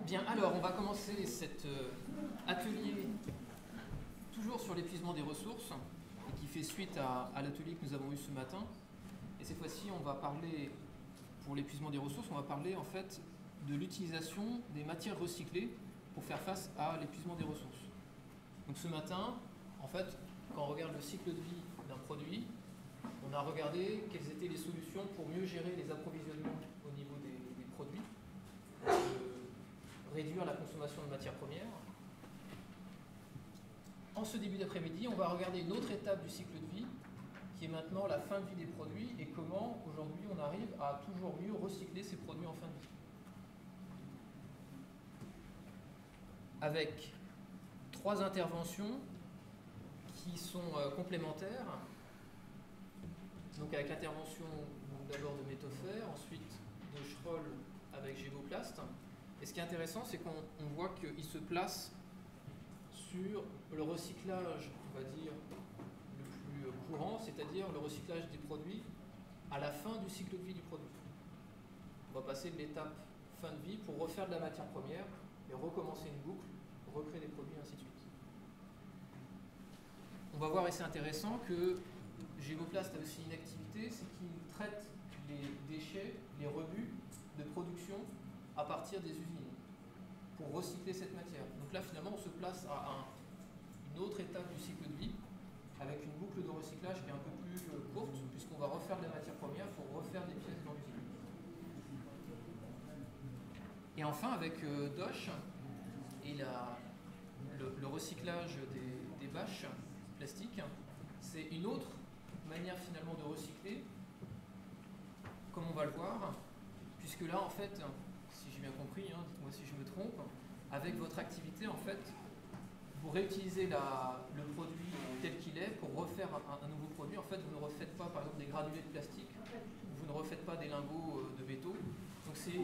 Bien, alors on va commencer cet atelier toujours sur l'épuisement des ressources et qui fait suite à l'atelier que nous avons eu ce matin. Et cette fois-ci, on va parler, pour l'épuisement des ressources, on va parler en fait de l'utilisation des matières recyclées pour faire face à l'épuisement des ressources. Donc ce matin, en fait, quand on regarde le cycle de vie d'un produit, on a regardé quelles étaient les solutions pour mieux gérer les approvisionnements au niveau des produits, réduire la consommation de matières premières. En ce début d'après-midi, on va regarder une autre étape du cycle de vie, qui est maintenant la fin de vie des produits et comment aujourd'hui on arrive à toujours mieux recycler ces produits en fin de vie. Avec 3 interventions qui sont complémentaires. Donc avec l'intervention d'abord de Métaufer, ensuite de Schroll avec Gévoplast. Et ce qui est intéressant, c'est qu'on voit qu'il se place sur le recyclage, on va dire, le plus courant, c'est-à-dire le recyclage des produits à la fin du cycle de vie du produit. On va passer de l'étape fin de vie pour refaire de la matière première et recommencer une boucle, recréer des produits, ainsi de suite. On va voir, et c'est intéressant, que Gévoplast a aussi une activité, c'est qu'il traite les déchets, les rebuts de production à partir des usines pour recycler cette matière. Donc là, finalement, on se place à une autre étape du cycle de vie avec une boucle de recyclage qui est un peu plus courte puisqu'on va refaire de la matière première pour refaire des pièces dans l'usine. Et enfin, avec Dosh et le recyclage des bâches plastiques, c'est une autre manière finalement de recycler, comme on va le voir, puisque là, en fait, si j'ai bien compris, hein, dites-moi si je me trompe, avec votre activité, en fait, vous réutilisez le produit tel qu'il est pour refaire un nouveau produit. En fait, vous ne refaites pas, par exemple, des granulés de plastique, vous ne refaites pas des lingots de métaux. Donc c'est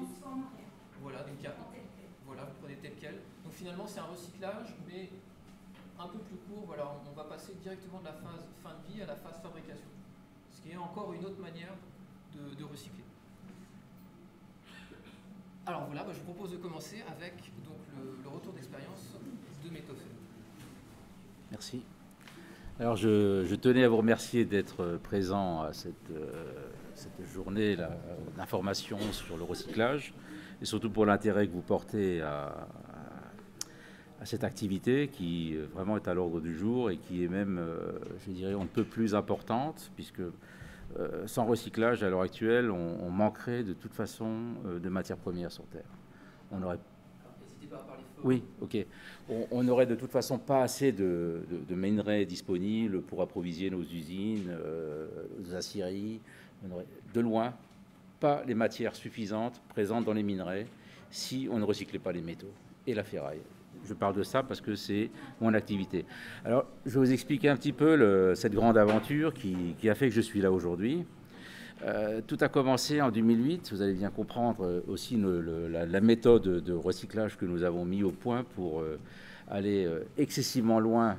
voilà, donc voilà, vous prenez tel quel. Donc finalement, c'est un recyclage, mais un peu plus court. Voilà, on va passer directement de la phase fin de vie à la phase fabrication, ce qui est encore une autre manière de recycler. Alors voilà, je vous propose de commencer avec donc, le retour d'expérience de Métaufer. Merci. Alors je tenais à vous remercier d'être présent à cette journée d'information sur le recyclage et surtout pour l'intérêt que vous portez à cette activité qui vraiment est à l'ordre du jour et qui est même, je dirais, on ne peut plus importante puisque sans recyclage, à l'heure actuelle, on manquerait de toute façon de matières premières sur Terre. On aurait... N'hésitez pas à parler fort. Oui, ok. On n'aurait de toute façon pas assez de minerais disponibles pour approvisionner nos usines, nos aciéries. On n'aurait de loin pas les matières suffisantes présentes dans les minerais si on ne recyclait pas les métaux et la ferraille. Je parle de ça parce que c'est mon activité. Alors, je vais vous expliquer un petit peu cette grande aventure qui a fait que je suis là aujourd'hui. Tout a commencé en 2008. Vous allez bien comprendre aussi la méthode de recyclage que nous avons mis au point pour aller excessivement loin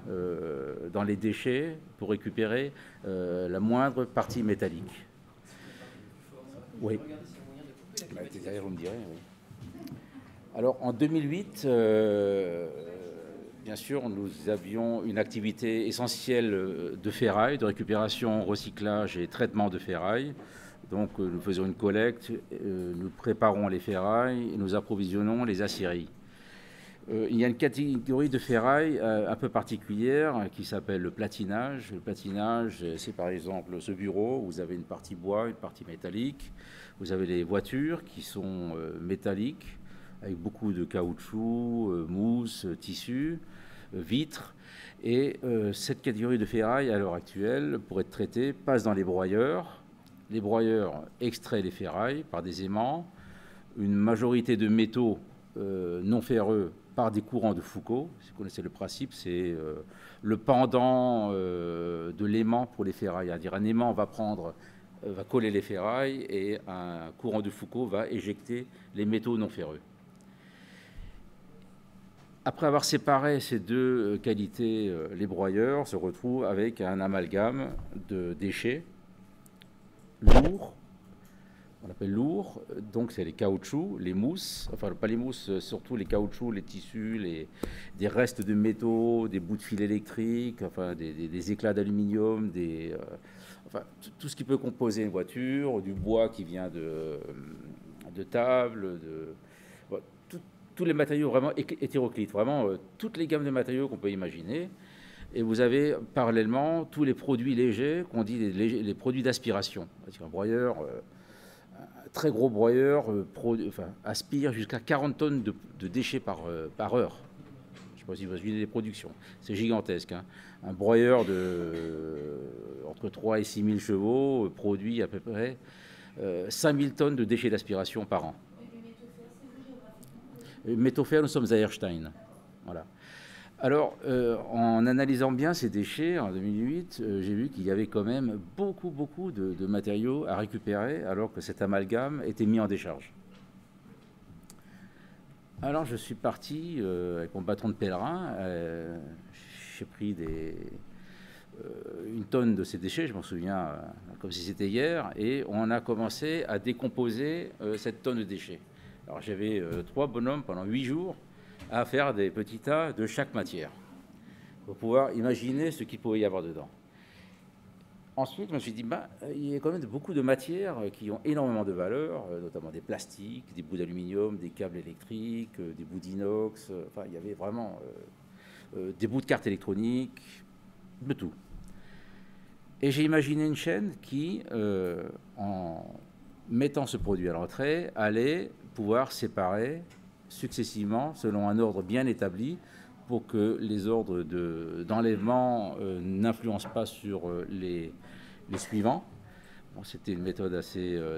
dans les déchets pour récupérer la moindre partie métallique. Oui. Derrière, vous me direz, oui. Alors en 2008, bien sûr, nous avions une activité essentielle de ferraille, de récupération, recyclage et traitement de ferraille. Donc nous faisons une collecte, nous préparons les ferrailles et nous approvisionnons les aciéries. Il y a une catégorie de ferraille un peu particulière qui s'appelle le platinage. Le platinage, c'est par exemple ce bureau où vous avez une partie bois, une partie métallique. Vous avez les voitures qui sont métalliques, avec beaucoup de caoutchouc, mousse, tissu, vitres. Et cette catégorie de ferraille, à l'heure actuelle, pour être traitée, passe dans les broyeurs. Les broyeurs extraient les ferrailles par des aimants. Une majorité de métaux non ferreux par des courants de Foucault. Si vous connaissez le principe, c'est le pendant de l'aimant pour les ferrailles. C'est-à-dire un aimant va coller les ferrailles et un courant de Foucault va éjecter les métaux non ferreux. Après avoir séparé ces deux qualités, les broyeurs se retrouvent avec un amalgame de déchets lourds, on appelle lourds, donc c'est les caoutchoucs, les mousses, enfin pas les mousses, surtout les caoutchoucs, les tissus, des restes de métaux, des bouts de fil électrique, enfin des éclats d'aluminium, enfin tout ce qui peut composer une voiture, du bois qui vient de table, tous les matériaux vraiment hétéroclites, vraiment toutes les gammes de matériaux qu'on peut imaginer. Et vous avez parallèlement tous les produits légers qu'on dit les produits d'aspiration. Un broyeur, un très gros broyeur aspire jusqu'à 40 tonnes de déchets par heure. Je ne sais pas si vous imaginez les productions. C'est gigantesque. Hein. Un broyeur entre 3 et 6 000 chevaux produit à peu près 5 000 tonnes de déchets d'aspiration par an. Métaux fer, nous sommes à Erstein. Voilà. Alors, en analysant bien ces déchets, en 2008, j'ai vu qu'il y avait quand même beaucoup de matériaux à récupérer, alors que cet amalgame était mis en décharge. Alors, je suis parti avec mon bâton de pèlerin. J'ai pris une tonne de ces déchets, je m'en souviens comme si c'était hier, et on a commencé à décomposer cette tonne de déchets. Alors, j'avais 3 bonhommes pendant 8 jours à faire des petits tas de chaque matière pour pouvoir imaginer ce qu'il pouvait y avoir dedans. Ensuite, je me suis dit, il y a quand même beaucoup de matières qui ont énormément de valeur, notamment des plastiques, des bouts d'aluminium, des câbles électriques, des bouts d'inox, enfin, il y avait vraiment des bouts de cartes électroniques, de tout. Et j'ai imaginé une chaîne qui, en mettant ce produit à l'entrée, allait pouvoir séparer successivement, selon un ordre bien établi, pour que les ordres d'enlèvement n'influencent pas sur les suivants. Bon, c'était une méthode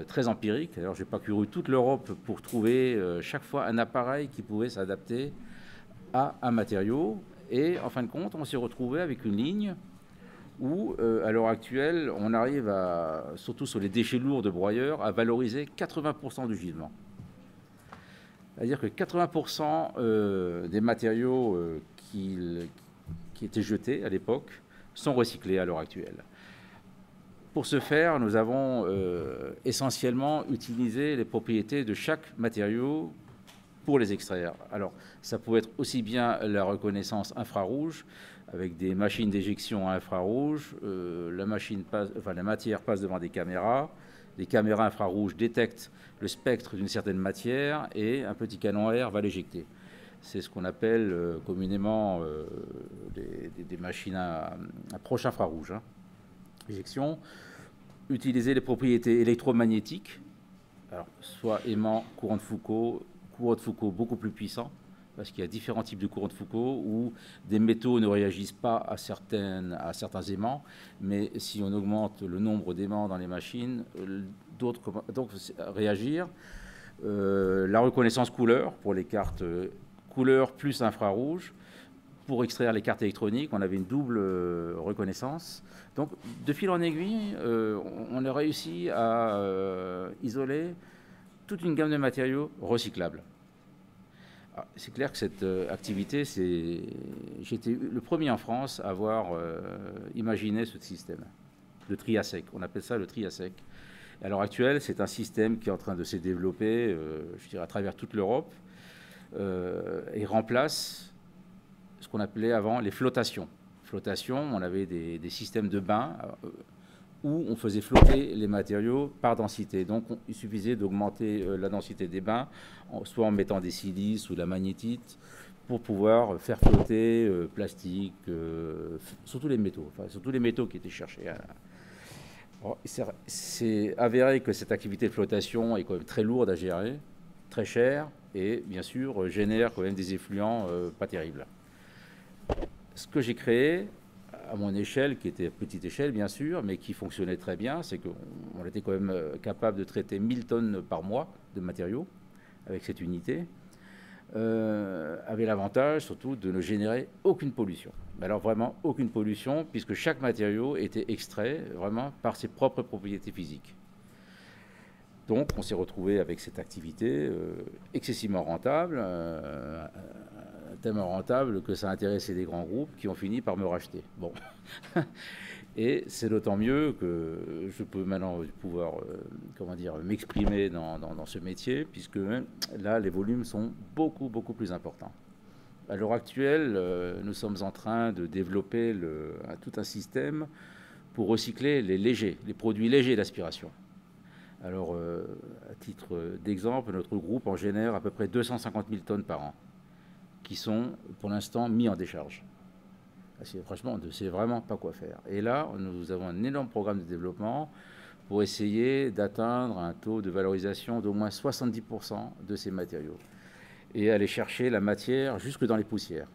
très empirique. Alors, j'ai parcouru toute l'Europe pour trouver chaque fois un appareil qui pouvait s'adapter à un matériau. Et en fin de compte, on s'est retrouvé avec une ligne où, à l'heure actuelle, on arrive, surtout sur les déchets lourds de broyeurs, à valoriser 80% du gisement. C'est-à-dire que 80% des matériaux qui étaient jetés à l'époque sont recyclés à l'heure actuelle. Pour ce faire, nous avons essentiellement utilisé les propriétés de chaque matériau pour les extraire. Alors, ça pouvait être aussi bien la reconnaissance infrarouge, avec des machines d'éjection à infrarouge, la matière passe devant des caméras, les caméras infrarouges détectent le spectre d'une certaine matière et un petit canon à air va l'éjecter. C'est ce qu'on appelle communément des machines à approche infrarouge. Hein. Éjection. Utiliser les propriétés électromagnétiques, alors, soit aimant, courant de Foucault beaucoup plus puissant, parce qu'il y a différents types de courants de Foucault où des métaux ne réagissent pas à certains aimants, mais si on augmente le nombre d'aimants dans les machines, d'autres donc réagir. La reconnaissance couleur pour les cartes couleur plus infrarouge. Pour extraire les cartes électroniques, on avait une double reconnaissance. Donc, de fil en aiguille, on a réussi à isoler toute une gamme de matériaux recyclables. C'est clair que cette activité, j'étais le premier en France à avoir imaginé ce système de tri à sec. On appelle ça le tri à sec. À l'heure actuelle, c'est un système qui est en train de se développer, je dirais, à travers toute l'Europe, et remplace ce qu'on appelait avant les flottations. Flottations, on avait des systèmes de bains où on faisait flotter les matériaux par densité. Donc, il suffisait d'augmenter la densité des bains, soit en mettant des silices ou de la magnétite, pour pouvoir faire flotter plastique, surtout les métaux, surtout les métaux qui étaient cherchés. C'est avéré que cette activité de flottation est quand même très lourde à gérer, très chère, et bien sûr génère quand même des effluents pas terribles. Ce que j'ai créé, à mon échelle, qui était à petite échelle bien sûr, mais qui fonctionnait très bien, c'est qu'on était quand même capable de traiter 1000 tonnes par mois de matériaux avec cette unité, avait l'avantage surtout de ne générer aucune pollution. Mais alors vraiment aucune pollution, puisque chaque matériau était extrait vraiment par ses propres propriétés physiques. Donc on s'est retrouvé avec cette activité excessivement rentable, tellement rentable que ça a intéressé des grands groupes qui ont fini par me racheter. Bon. Et c'est d'autant mieux que je peux maintenant pouvoir m'exprimer dans ce métier, puisque là, les volumes sont beaucoup, beaucoup plus importants. À l'heure actuelle, nous sommes en train de développer tout un système pour recycler les produits légers d'aspiration. Alors, à titre d'exemple, notre groupe en génère à peu près 250 000 tonnes par an, qui sont pour l'instant mis en décharge. Franchement, on ne sait vraiment pas quoi faire. Et là, nous avons un énorme programme de développement pour essayer d'atteindre un taux de valorisation d'au moins 70% de ces matériaux et aller chercher la matière jusque dans les poussières.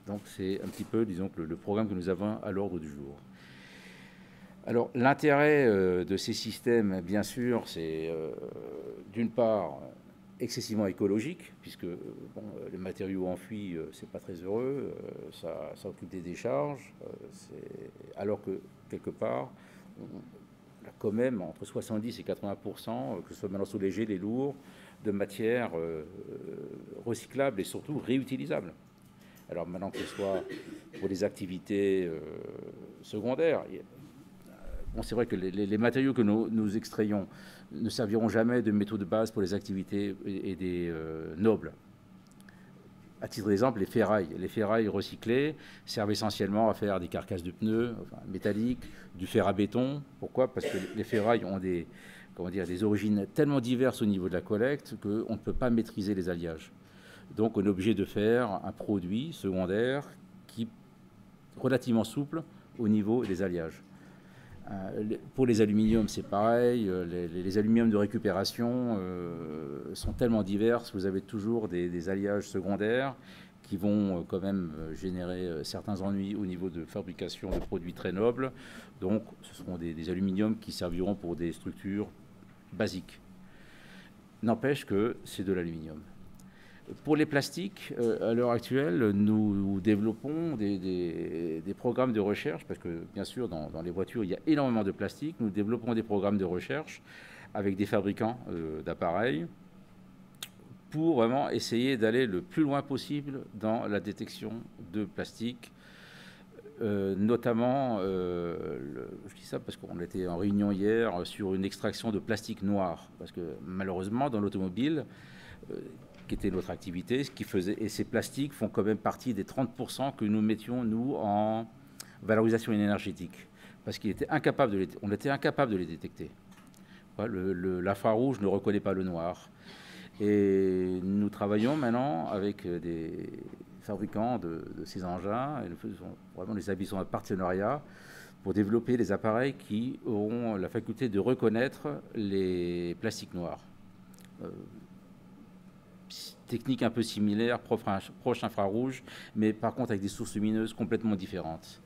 Donc c'est un petit peu, disons, le programme que nous avons à l'ordre du jour. Alors l'intérêt de ces systèmes, bien sûr, c'est d'une part excessivement écologique, puisque les matériaux enfouis, c'est pas très heureux, ça occupe des décharges, alors que quelque part, on a quand même entre 70 et 80%, que ce soit maintenant sous léger, les lourds, de matières recyclables et surtout réutilisables. Alors maintenant que ce soit pour des activités secondaires, bon, c'est vrai que les matériaux que nous extrayons ne serviront jamais de métaux de base pour les activités et des nobles. À titre d'exemple, les ferrailles. Les ferrailles recyclées servent essentiellement à faire des carcasses de pneus métalliques, du fer à béton. Pourquoi? Parce que les ferrailles ont des origines tellement diverses au niveau de la collecte qu'on ne peut pas maîtriser les alliages. Donc on est obligé de faire un produit secondaire qui est relativement souple au niveau des alliages. Pour les aluminiums, c'est pareil. Les aluminiums de récupération sont tellement divers. Vous avez toujours des alliages secondaires qui vont quand même générer certains ennuis au niveau de fabrication de produits très nobles. Donc, ce seront des aluminiums qui serviront pour des structures basiques. N'empêche que c'est de l'aluminium. Pour les plastiques, à l'heure actuelle, nous développons des programmes de recherche, parce que bien sûr, dans les voitures, il y a énormément de plastique. Nous développons des programmes de recherche avec des fabricants d'appareils pour vraiment essayer d'aller le plus loin possible dans la détection de plastique. Notamment, je dis ça parce qu'on était en réunion hier sur une extraction de plastique noir, parce que malheureusement, dans l'automobile, qui était notre activité, et ces plastiques font quand même partie des 30% que nous mettions, nous, en valorisation énergétique, parce qu'on était incapable de les détecter. L'infrarouge ne reconnaît pas le noir. Et nous travaillons maintenant avec des fabricants de ces engins, et nous faisons vraiment des établissements de partenariat pour développer des appareils qui auront la faculté de reconnaître les plastiques noirs. Technique un peu similaire, proche infrarouge, mais par contre avec des sources lumineuses complètement différentes.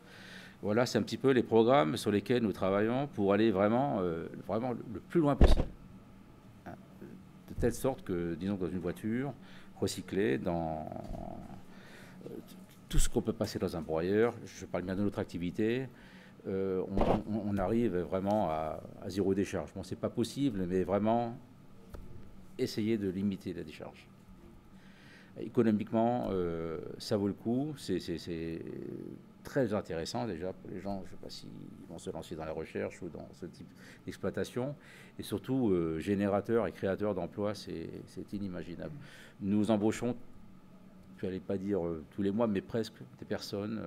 Voilà, c'est un petit peu les programmes sur lesquels nous travaillons pour aller vraiment le plus loin possible. De telle sorte que, disons, dans une voiture recyclée, dans tout ce qu'on peut passer dans un broyeur, je parle bien de notre activité, on arrive vraiment à zéro décharge. Bon, c'est pas possible, mais vraiment essayer de limiter la décharge. Économiquement, ça vaut le coup. C'est très intéressant déjà pour les gens. Je ne sais pas s'ils vont se lancer dans la recherche ou dans ce type d'exploitation. Et surtout, générateur et créateur d'emplois, c'est inimaginable. Nous embauchons, je n'allais pas dire tous les mois, mais presque des personnes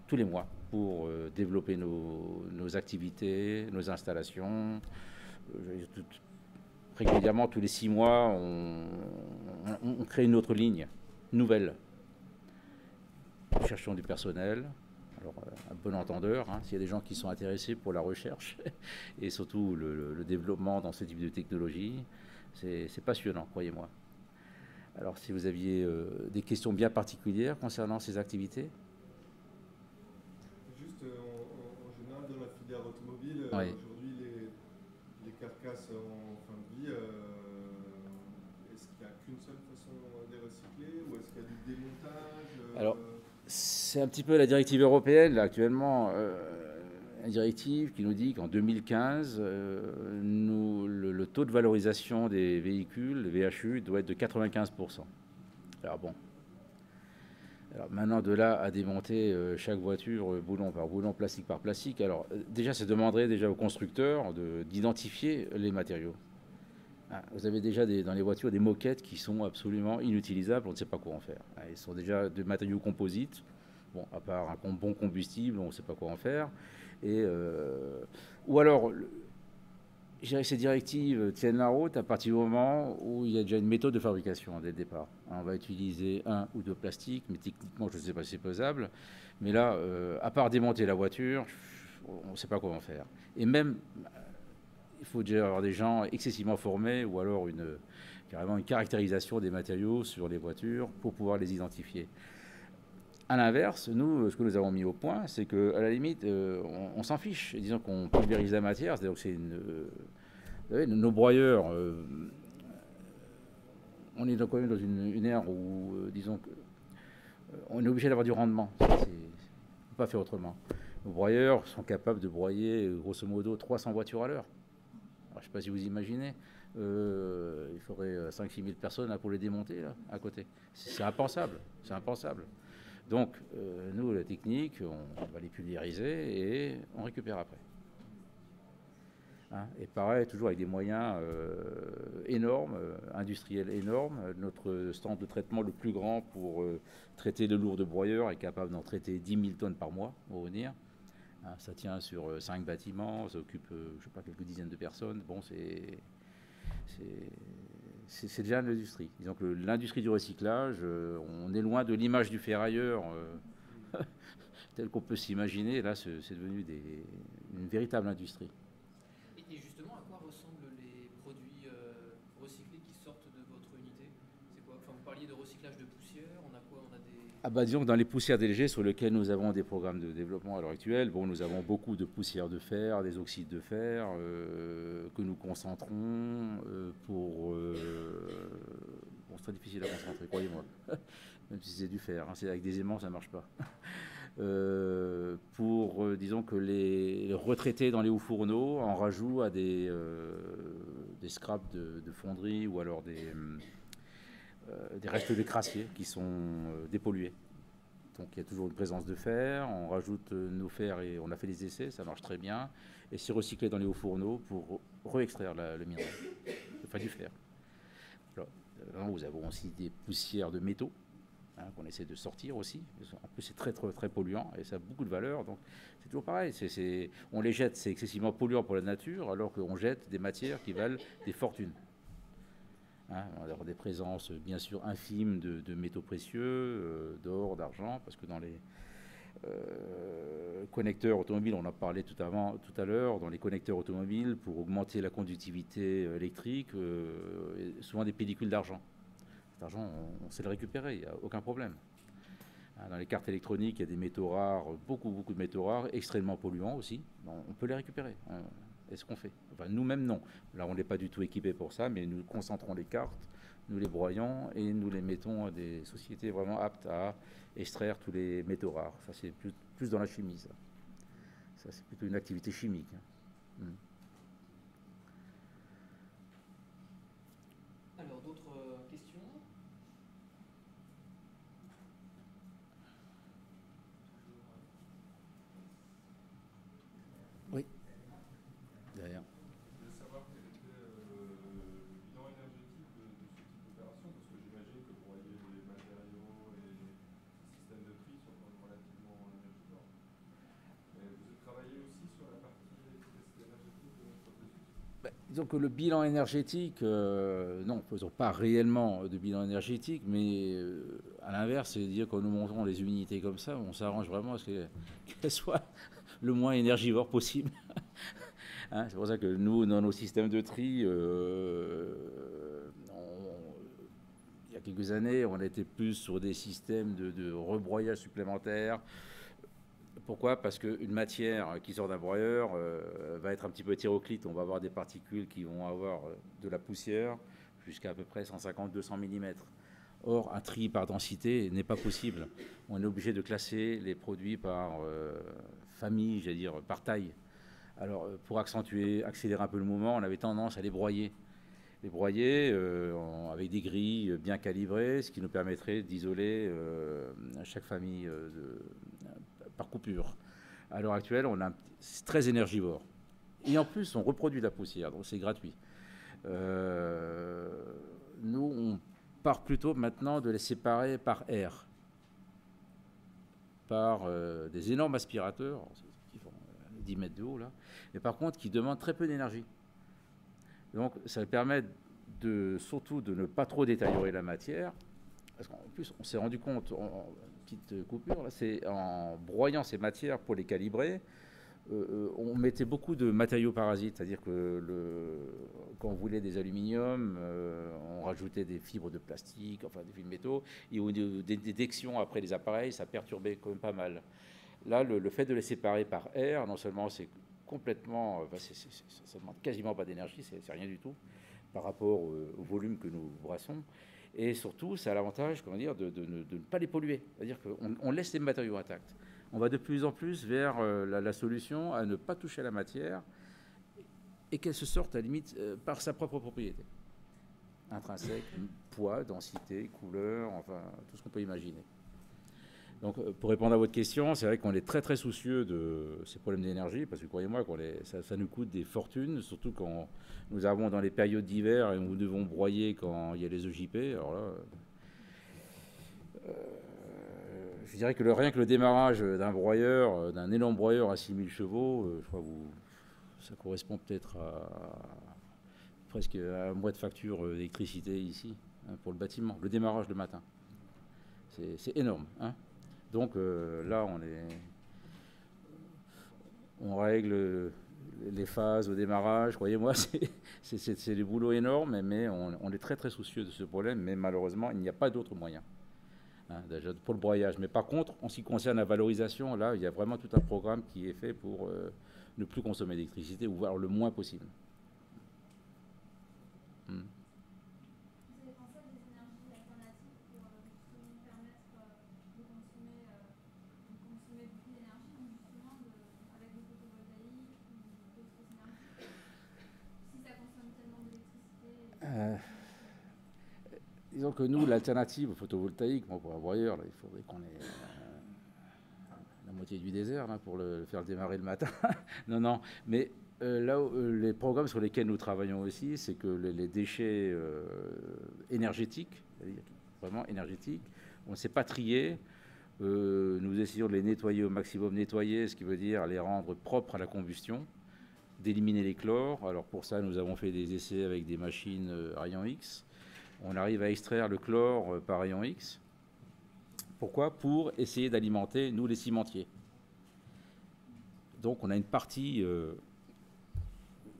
tous les mois pour développer nos activités, nos installations. Régulièrement, tous les 6 mois, on crée une autre ligne, nouvelle. Nous cherchons du personnel, alors un bon entendeur, s'il y a des gens qui sont intéressés pour la recherche et surtout le développement dans ce type de technologie, c'est passionnant, croyez-moi. Alors, si vous aviez des questions bien particulières concernant ces activités? Juste, en général, dans la filière automobile, oui. Aujourd'hui, les carcasses en fin de vie, est-ce qu'il n'y a qu'une seule façon de les recycler ou est-ce qu'il y a du démontage Alors, c'est un petit peu la directive européenne, là, actuellement, une directive qui nous dit qu'en 2015, le taux de valorisation des véhicules, le VHU, doit être de 95%. Alors bon, Alors maintenant, de là à démonter chaque voiture boulon par boulon, plastique par plastique, alors déjà, ça demanderait déjà aux constructeurs d'identifier les matériaux. Ah, vous avez déjà dans les voitures des moquettes qui sont absolument inutilisables, on ne sait pas quoi en faire. Ah, ils sont déjà de matériaux composites, bon, à part un bon combustible, on ne sait pas quoi en faire. Et, ou alors, je dirais que ces directives tiennent la route à partir du moment où il y a déjà une méthode de fabrication dès le départ. On va utiliser un ou deux plastiques, mais techniquement, je ne sais pas si c'est faisable. Mais là, à part démonter la voiture, on ne sait pas quoi en faire. Et même, il faut déjà avoir des gens excessivement formés ou alors carrément une caractérisation des matériaux sur les voitures pour pouvoir les identifier. À l'inverse, nous, ce que nous avons mis au point, c'est qu'à la limite, on s'en fiche. Disons qu'on pulvérise la matière, c'est-à-dire que c'est vous savez, nos broyeurs, on est quand même dans une ère où, disons, on est obligé d'avoir du rendement. On ne peut pas faire autrement. Nos broyeurs sont capables de broyer, grosso modo, 300 voitures à l'heure. Je ne sais pas si vous imaginez. Il faudrait 5-6 000 personnes là, pour les démonter, là, à côté. C'est impensable. C'est impensable. Donc, nous, la technique, on va les pulvériser et on récupère après. Hein, et pareil, toujours avec des moyens énormes, industriels énormes. Notre stand de traitement le plus grand pour traiter de lourds de broyeurs est capable d'en traiter 10 000 tonnes par mois, pour vous dire. Hein, ça tient sur 5 bâtiments, ça occupe, je ne sais pas, quelques dizaines de personnes. Bon, c'est déjà l'industrie. Disons que l'industrie du recyclage, on est loin de l'image du ferrailleur telle qu'on peut s'imaginer. Là, c'est devenu une véritable industrie. Et justement, à quoi ressemblent les produits recyclés qui sortent de votre unité? C'est quoi? Enfin, vous parliez de recyclage de poussière. On a quoi? On a des... Ah bah disons que dans les poussières DLG sur lesquelles nous avons des programmes de développement à l'heure actuelle, bon, nous avons beaucoup de poussières de fer, des oxydes de fer que nous concentrons pour... bon, c'est très difficile à concentrer, croyez-moi, même si c'est du fer, hein, c'est avec des aimants, ça ne marche pas. Pour, disons que les retraités dans les hauts fourneaux en rajout à des scraps de fonderie ou alors des restes de crassier qui sont dépollués. Donc il y a toujours une présence de fer, on rajoute nos fers et on a fait des essais, ça marche très bien, et c'est recyclé dans les hauts fourneaux pour réextraire le minerai, enfin du fer. Alors, nous avons aussi des poussières de métaux, hein, qu'on essaie de sortir aussi. En plus c'est très, très, très polluant et ça a beaucoup de valeur, donc c'est toujours pareil, on les jette, c'est excessivement polluant pour la nature, alors qu'on jette des matières qui valent des fortunes. Hein, on va avoir des présences bien sûr infimes de métaux précieux, d'or, d'argent, parce que dans les connecteurs automobiles, on en parlait tout à l'heure, dans les connecteurs automobiles, pour augmenter la conductivité électrique, souvent des pellicules d'argent. Cet argent, on sait le récupérer, il n'y a aucun problème. Hein, dans les cartes électroniques, il y a des métaux rares, beaucoup de métaux rares, extrêmement polluants aussi. On peut les récupérer. Est-ce qu'on fait? Enfin, nous-mêmes, non. Là, on n'est pas du tout équipé pour ça, mais nous concentrons les cartes, nous les broyons et nous les mettons à des sociétés vraiment aptes à extraire tous les métaux rares. Ça, c'est plus dans la chimie, ça. Ça, c'est plutôt une activité chimique. Alors, d'autres questions? Oui. Derrière. Je voulais savoir quel était le bilan énergétique de ce type d'opération, parce que j'imagine que broyer les matériaux et les systèmes de tri sont quand même relativement énergivores. Mais vous avez travaillé aussi sur la partie efficacité énergétique de notre processus? Disons que le bilan énergétique, non, nous ne faisons pas réellement de bilan énergétique, mais à l'inverse, c'est-à-dire que quand nous montons les unités comme ça, on s'arrange vraiment à ce qu'elles soient le moins énergivores possible. Hein, c'est pour ça que nous, dans nos systèmes de tri, il y a quelques années, on était plus sur des systèmes de rebroyage supplémentaire. Pourquoi? Parce qu'une matière qui sort d'un broyeur va être un petit peu hétéroclite. On va avoir des particules qui vont avoir de la poussière jusqu'à peu près 150-200 mm. Or, un tri par densité n'est pas possible. On est obligé de classer les produits par famille, j'allais dire, par taille. Alors, pour accélérer un peu le mouvement, on avait tendance à les broyer. les broyer avec des grilles bien calibrées, ce qui nous permettrait d'isoler chaque famille par coupure. À l'heure actuelle, c'est très énergivore. Et en plus, on reproduit la poussière, donc c'est gratuit. Nous, on part plutôt maintenant de les séparer par air, par des énormes aspirateurs, qui font 10 mètres de haut, là, mais par contre, qui demandent très peu d'énergie. Donc, ça permet surtout de ne pas trop détériorer la matière, parce qu'en plus, on s'est rendu compte, petite coupure, là, c'est en broyant ces matières pour les calibrer, on mettait beaucoup de matériaux parasites, c'est-à-dire que quand on voulait des aluminiums, on rajoutait des fibres de plastique, enfin des fils de métaux, et au niveau des détections après les appareils, ça perturbait quand même pas mal. Là, le fait de les séparer par air, non seulement c'est complètement, ça ne demande quasiment pas d'énergie, c'est rien du tout par rapport au volume que nous brassons, et surtout, ça a l'avantage, comment dire, de ne pas les polluer, c'est-à-dire qu'on laisse les matériaux intacts. On va de plus en plus vers la solution à ne pas toucher à la matière et qu'elle se sorte à la limite par sa propre propriété. Intrinsèque, poids, densité, couleur, enfin tout ce qu'on peut imaginer. Donc pour répondre à votre question, c'est vrai qu'on est très très soucieux de ces problèmes d'énergie parce que croyez-moi, ça nous coûte des fortunes, surtout quand nous avons dans les périodes d'hiver et où nous devons broyer quand il y a les EJP. Alors là, je dirais que rien que le démarrage d'un broyeur, d'un énorme broyeur à 6000 chevaux, je crois que ça correspond peut-être à presque à un mois de facture d'électricité ici, hein, pour le bâtiment, le démarrage le matin. C'est énorme. Hein. Donc là, on règle les phases au démarrage. Croyez-moi, c'est des boulots énormes, mais on est très très soucieux de ce problème, mais malheureusement, il n'y a pas d'autre moyen. Hein, déjà pour le broyage. Mais par contre, en ce qui concerne la valorisation, là, il y a vraiment tout un programme qui est fait pour ne plus consommer d'électricité ou voir le moins possible. Vous avez pensé à des énergies alternatives pour justement permettre de consommer beaucoup d'énergie, donc justement avec des photovoltaïques ou d'autres énergies, si ça consomme tellement d'électricité Disons que nous, l'alternative photovoltaïque, pour un broyeur, là, il faudrait qu'on ait la moitié du désert là, pour le faire démarrer le matin. Non, mais là, les programmes sur lesquels nous travaillons aussi, c'est que les déchets énergétiques, c'est-à-dire vraiment énergétiques, on ne sait pas trier. Nous essayons de les nettoyer au maximum, ce qui veut dire les rendre propres à la combustion, d'éliminer les chlores. Alors pour ça, nous avons fait des essais avec des machines rayons X. On arrive à extraire le chlore par rayon X. Pourquoi? Pour essayer d'alimenter, nous, les cimentiers. Donc on a une partie,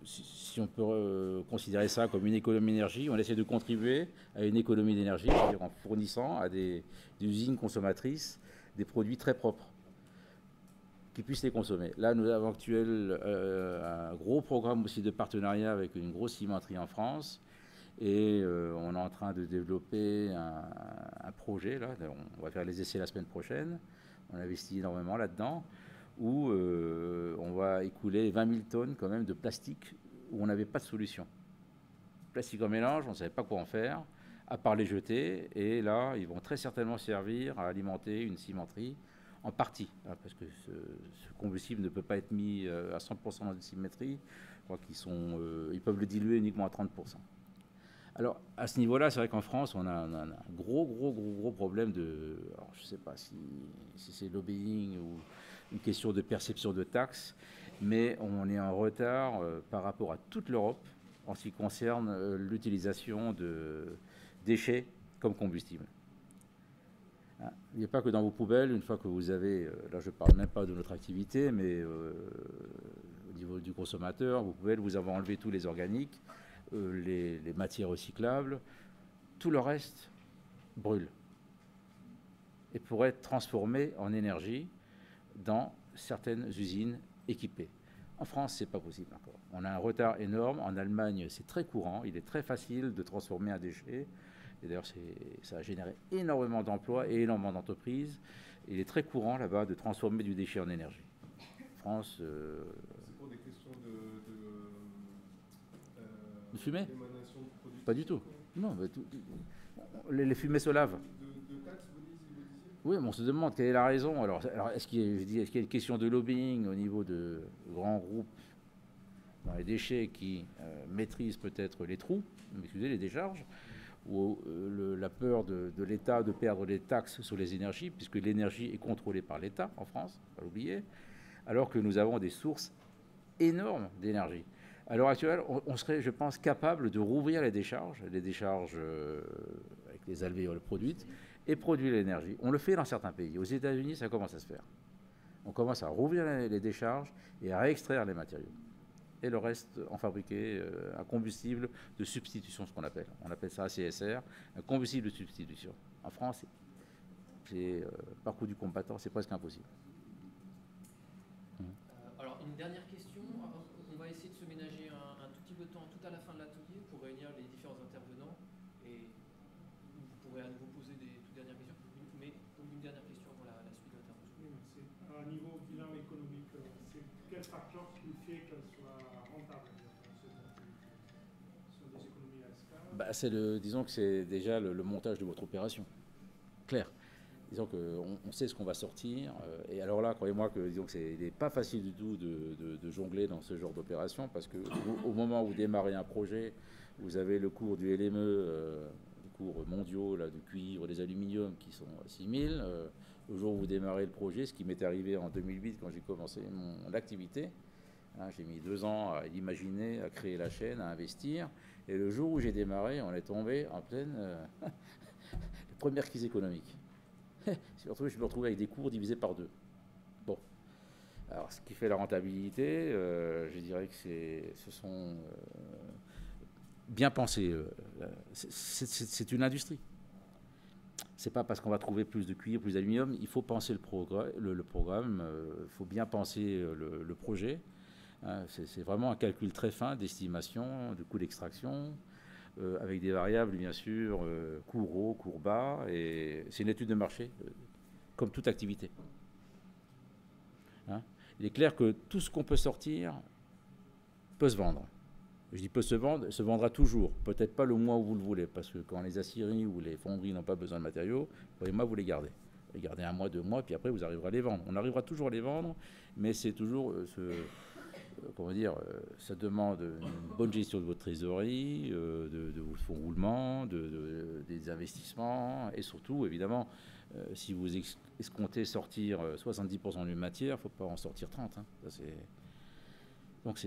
si on peut considérer ça comme une économie d'énergie, on essaie de contribuer à une économie d'énergie, c'est-à-dire en fournissant à des usines consommatrices des produits très propres qui puissent les consommer. Là, nous avons actuellement un gros programme aussi de partenariat avec une grosse cimenterie en France. Et on est en train de développer un projet, là, on va faire les essais la semaine prochaine, on investit énormément là-dedans, où on va écouler 20 000 tonnes quand même de plastique où on n'avait pas de solution. Plastique en mélange, on ne savait pas quoi en faire, à part les jeter, et là, ils vont très certainement servir à alimenter une cimenterie en partie, hein, parce que ce combustible ne peut pas être mis à 100% dans une cimenterie, je crois ils peuvent le diluer uniquement à 30%. Alors, à ce niveau-là, c'est vrai qu'en France, on a un gros problème de... Alors, je ne sais pas si c'est lobbying ou une question de perception de taxes, mais on est en retard par rapport à toute l'Europe en ce qui concerne l'utilisation de déchets comme combustible. Il n'y a pas que dans vos poubelles, une fois que vous avez... Là, je ne parle même pas de notre activité, mais au niveau du consommateur, vos poubelles, vous avez enlevé tous les organiques, les matières recyclables, tout le reste brûle et pourrait être transformé en énergie dans certaines usines équipées. En France, ce n'est pas possible encore. On a un retard énorme. En Allemagne, c'est très courant. Il est très facile de transformer un déchet. Et d'ailleurs, ça a généré énormément d'emplois et énormément d'entreprises. Il est très courant là-bas de transformer du déchet en énergie. France... C'est pour des questions de fumée. d'émanation de produits pas du tout. Non, les fumées se lavent. De taxes, vous disiez? Oui, mais on se demande quelle est la raison. Alors est-ce qu'il y a une question de lobbying au niveau de grands groupes dans les déchets qui maîtrisent peut-être les trous, excusez, les décharges, ou la peur de l'État de perdre des taxes sur les énergies, puisque l'énergie est contrôlée par l'État en France, pas l'oublier, alors que nous avons des sources énormes d'énergie. À l'heure actuelle, on serait, je pense, capable de rouvrir les décharges avec les alvéoles produites, et produire l'énergie. On le fait dans certains pays. Aux États-Unis, ça commence à se faire. On commence à rouvrir les décharges et à réextraire les matériaux. Et le reste en fabriquer un combustible de substitution, ce qu'on appelle. On appelle ça CSR, un combustible de substitution. En France, c'est par coup du combattant, c'est presque impossible. Alors, une dernière question. On va essayer de se ménager un tout petit peu de temps tout à la fin de l'atelier pour réunir les différents intervenants. Et vous pourrez à nouveau poser des toutes dernières questions. Mais une dernière question avant la suite de l'intervention. Oui, merci. À niveau bilan économique, c'est quel facteur qui fait qu'elle soit rentable dans cette activité? Ce sont des économies à escale? Disons que c'est déjà le montage de votre opération. Clair. Disons qu'on sait ce qu'on va sortir. Et alors là, croyez-moi que il n'est pas facile du tout de jongler dans ce genre d'opération, parce qu'au moment où vous démarrez un projet, vous avez le cours du LME, les cours mondiaux là, du cuivre, des aluminiums qui sont à 6 000. Le jour où vous démarrez le projet, ce qui m'est arrivé en 2008 quand j'ai commencé mon activité, hein, j'ai mis 2 ans à l'imaginer, à créer la chaîne, à investir. Et le jour où j'ai démarré, on est tombé en pleine première crise économique. Je me retrouve avec des cours divisés par 2. Bon. Alors, ce qui fait la rentabilité, je dirais que ce sont bien pensés. C'est une industrie. C'est pas parce qu'on va trouver plus de cuivre, plus d'aluminium. Il faut penser le programme. Il faut bien penser le projet. Hein, c'est vraiment un calcul très fin d'estimation, de coût d'extraction, avec des variables, bien sûr, cours haut, cours bas. Et c'est une étude de marché, comme toute activité. Hein, il est clair que tout ce qu'on peut sortir peut se vendre. Je dis peut se vendre, se vendra toujours. Peut-être pas le mois où vous le voulez, parce que quand les aciéries ou les fonderies n'ont pas besoin de matériaux, croyez-moi, vous les gardez. Vous les gardez 1 mois, 2 mois, puis après vous arriverez à les vendre. On arrivera toujours à les vendre, mais c'est toujours ça demande une bonne gestion de votre trésorerie, de vos fonds roulement, des investissements, et surtout, évidemment, si vous escomptez sortir 70% d'une matière, il ne faut pas en sortir 30. Hein. Ça, donc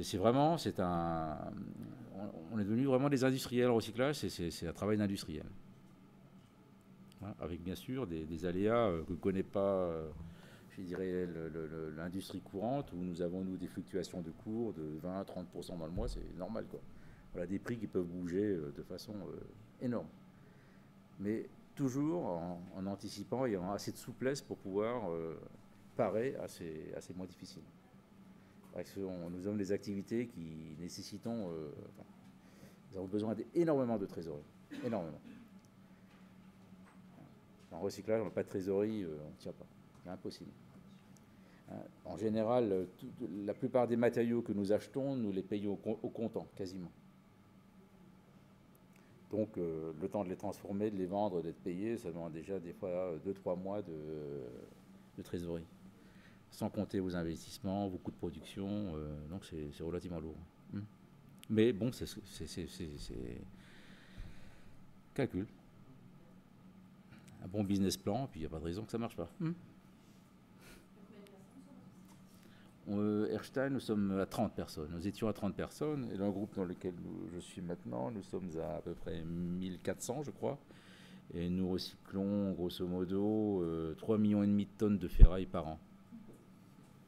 on est devenu vraiment des industriels en recyclage, c'est un travail d'industriel. Hein, avec bien sûr des aléas que ne connaît pas, je dirais, l'industrie courante, où nous avons, nous, des fluctuations de cours de 20-30% dans le mois, c'est normal, quoi. Voilà, des prix qui peuvent bouger de façon énorme. Mais toujours en anticipant et en assez de souplesse pour pouvoir parer à ces mois difficiles. Parce que nous avons des activités qui nécessitent, nous avons besoin énormément de trésorerie, énormément. En recyclage, on n'a pas de trésorerie, on ne tient pas, c'est impossible. En général, la plupart des matériaux que nous achetons, nous les payons au comptant, quasiment. Donc le temps de les transformer, de les vendre, d'être payés, ça demande déjà des fois 2-3 mois de trésorerie. Sans compter vos investissements, vos coûts de production, donc c'est relativement lourd. Mais bon, c'est calcul. Un bon business plan, puis il n'y a pas de raison que ça ne marche pas. Erstein, nous sommes à 30 personnes. Nous étions à 30 personnes, et dans le groupe dans lequel je suis maintenant, nous sommes à peu près 1400, je crois. Et nous recyclons, grosso modo, 3,5 millions de tonnes de ferraille par an.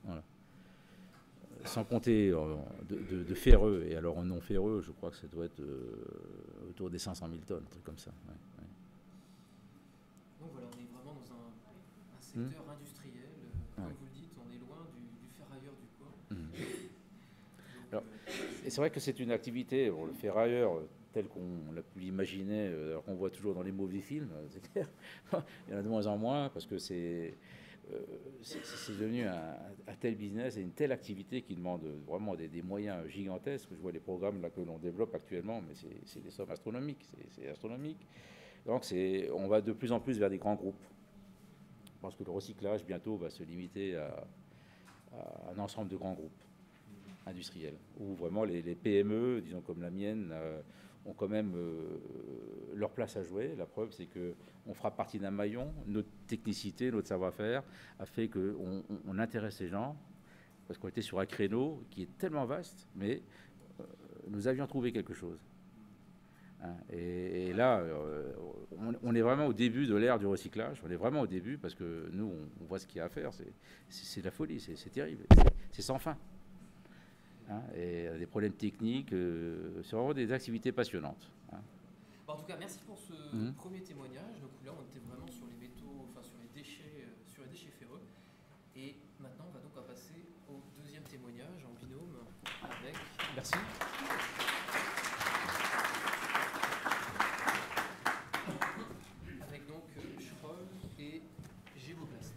Voilà. Sans compter de ferreux, et alors en non ferreux, je crois que ça doit être autour des 500 000 tonnes, un truc comme ça. Ouais, ouais. Donc voilà, on est vraiment dans un secteur industriel. Comme vous le dites, on est loin du ferrailleur du coin. Donc, alors, et c'est vrai que c'est une activité, le ferrailleur, tel qu'on l'a pu l'imaginer, qu'on voit toujours dans les mauvais films, c'est clair. Il y en a de moins en moins, parce que c'est... c'est devenu un tel business et une telle activité qui demande vraiment des moyens gigantesques. Je vois les programmes là, que l'on développe actuellement, mais c'est des sommes astronomiques. C'est astronomique. Donc on va de plus en plus vers des grands groupes. Je pense que le recyclage bientôt va se limiter à un ensemble de grands groupes industriels, où vraiment les PME, disons comme la mienne, ont quand même leur place à jouer. La preuve, c'est qu'on fera partie d'un maillon. Notre technicité, notre savoir-faire a fait qu'on intéresse les gens, parce qu'on était sur un créneau qui est tellement vaste, mais nous avions trouvé quelque chose. Hein, et là, on est vraiment au début de l'ère du recyclage. On est vraiment au début, parce que nous, on voit ce qu'il y a à faire. C'est de la folie, c'est terrible, c'est sans fin. Hein, et des problèmes techniques, c'est vraiment des activités passionnantes. Hein. En tout cas, merci pour ce premier témoignage. Donc là, on était vraiment sur les métaux, enfin sur les déchets ferreux. Et maintenant, on va passer au deuxième témoignage en binôme avec. Merci. Avec donc Schroll et Gévoplast.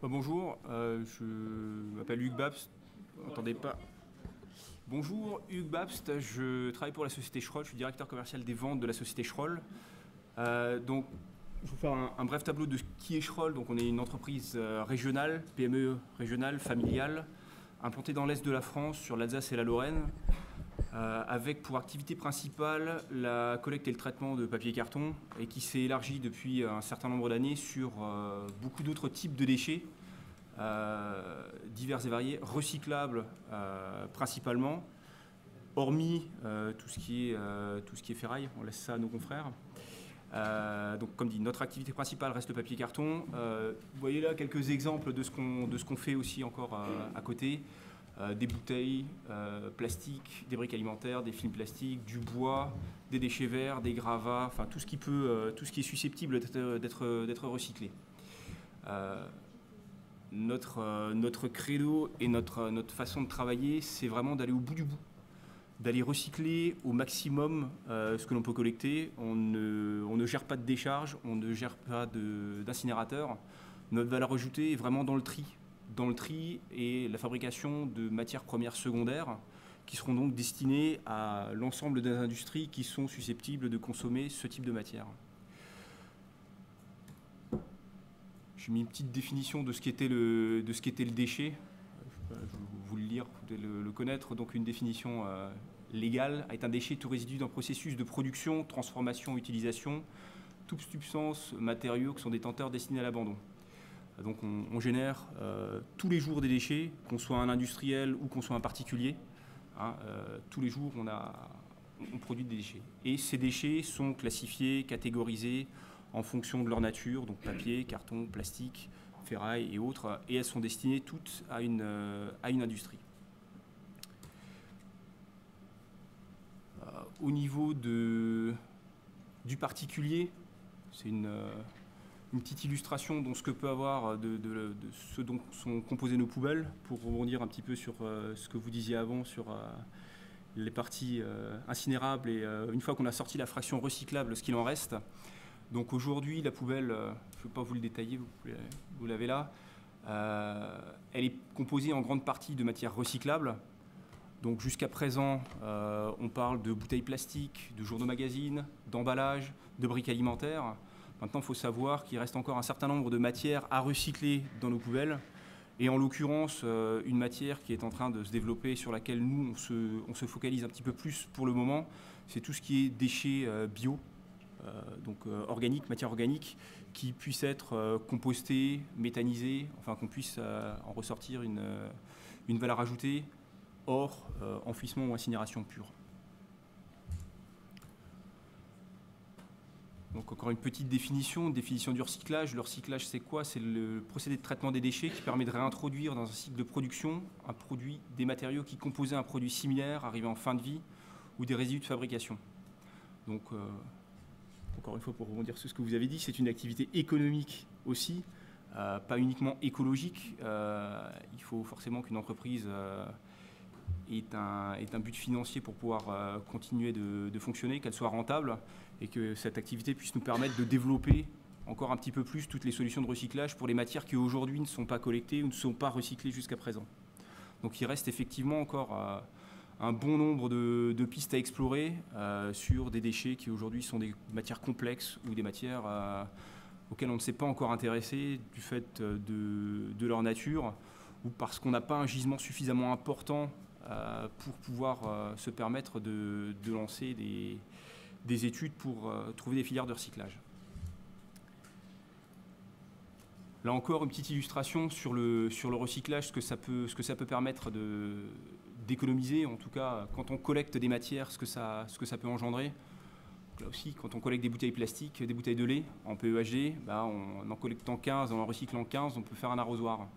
Bonjour, je m'appelle Hugues Babst. Entendez pas. Bonjour, Hugues Babst. Je travaille pour la société Schroll. Je suis directeur commercial des ventes de la société Schroll. Donc, je vais vous faire un bref tableau de ce qui est Schroll. Donc, on est une entreprise régionale, PME régionale, familiale, implantée dans l'est de la France, sur l'Alsace et la Lorraine, avec pour activité principale la collecte et le traitement de papier et carton, et qui s'est élargie depuis un certain nombre d'années sur beaucoup d'autres types de déchets, divers et variés, recyclables principalement, hormis tout ce qui est ferraille. On laisse ça à nos confrères. Donc, comme dit, notre activité principale reste le papier et carton. Vous voyez là quelques exemples de ce qu'on fait aussi encore à côté. Des bouteilles plastiques, des briques alimentaires, des films plastiques, du bois, des déchets verts, des gravats, enfin tout ce qui est susceptible d'être recyclé. Notre credo et notre façon de travailler, c'est vraiment d'aller au bout du bout, d'aller recycler au maximum ce que l'on peut collecter. On ne gère pas de décharge, on ne gère pas d'incinérateur. Notre valeur ajoutée est vraiment dans le tri et la fabrication de matières premières secondaires qui seront donc destinées à l'ensemble des industries qui sont susceptibles de consommer ce type de matière. J'ai mis une petite définition de ce qu'était le déchet. Je vais vous le lire, vous devez le connaître. Donc une définition légale est un déchet tout résidu d'un processus de production, transformation, utilisation, toute substance, matériaux qui sont détenteurs destinés à l'abandon. Donc on génère tous les jours des déchets, qu'on soit un industriel ou qu'on soit un particulier. Hein, tous les jours, on produit des déchets. Et ces déchets sont classifiés, catégorisés en fonction de leur nature, donc papier, carton, plastique, ferraille et autres, et elles sont destinées toutes à une industrie. Au niveau du particulier, c'est une petite illustration de ce que peut avoir de ce dont sont composées nos poubelles, pour rebondir un petit peu sur ce que vous disiez avant sur les parties incinérables et une fois qu'on a sorti la fraction recyclable, ce qu'il en reste. Donc aujourd'hui, la poubelle, je ne vais pas vous le détailler, vous l'avez là, elle est composée en grande partie de matières recyclables. Donc jusqu'à présent, on parle de bouteilles plastiques, de journaux magazines, d'emballages, de briques alimentaires. Maintenant, il faut savoir qu'il reste encore un certain nombre de matières à recycler dans nos poubelles. Et en l'occurrence, une matière qui est en train de se développer, sur laquelle nous, on se focalise un petit peu plus pour le moment, c'est tout ce qui est déchets bio, donc organiques, matières organiques, qui puissent être compostées, méthanisées, enfin qu'on puisse en ressortir une valeur ajoutée hors enfouissement ou incinération pure. Donc encore une petite définition du recyclage. Le recyclage, c'est quoi? C'est le procédé de traitement des déchets qui permet de réintroduire dans un cycle de production des matériaux qui composaient un produit similaire arrivé en fin de vie ou des résidus de fabrication. Donc encore une fois, pour rebondir sur ce que vous avez dit, c'est une activité économique aussi, pas uniquement écologique. Il faut forcément qu'une entreprise est un but financier pour pouvoir continuer de fonctionner, qu'elle soit rentable et que cette activité puisse nous permettre de développer encore un petit peu plus toutes les solutions de recyclage pour les matières qui aujourd'hui ne sont pas collectées ou ne sont pas recyclées jusqu'à présent. Donc il reste effectivement encore un bon nombre de pistes à explorer sur des déchets qui aujourd'hui sont des matières complexes ou des matières auxquelles on ne s'est pas encore intéressé du fait de leur nature ou parce qu'on n'a pas un gisement suffisamment important pour pouvoir se permettre de lancer des études pour trouver des filières de recyclage. Là encore, une petite illustration sur le recyclage, ce que ça peut permettre d'économiser, en tout cas quand on collecte des matières, ce que ça peut engendrer. Donc là aussi, quand on collecte des bouteilles plastiques, des bouteilles de lait en PEHD, en collectant 15, en recyclant 15, on peut faire un arrosoir.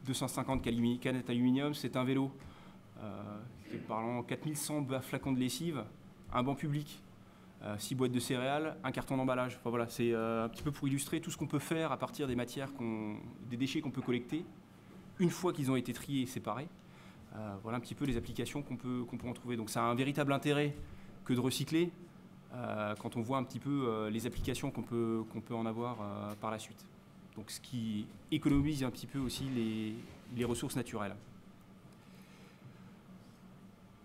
250 canettes d'aluminium, c'est un vélo. Parlant 4100 flacons de lessive, un banc public. 6 boîtes de céréales, un carton d'emballage. Enfin, voilà, c'est un petit peu pour illustrer tout ce qu'on peut faire à partir des matières, des déchets qu'on peut collecter, une fois qu'ils ont été triés et séparés. Voilà un petit peu les applications qu'on peut en trouver. Donc ça a un véritable intérêt que de recycler quand on voit un petit peu les applications qu'on peut en avoir par la suite. Donc ce qui économise un petit peu aussi les ressources naturelles.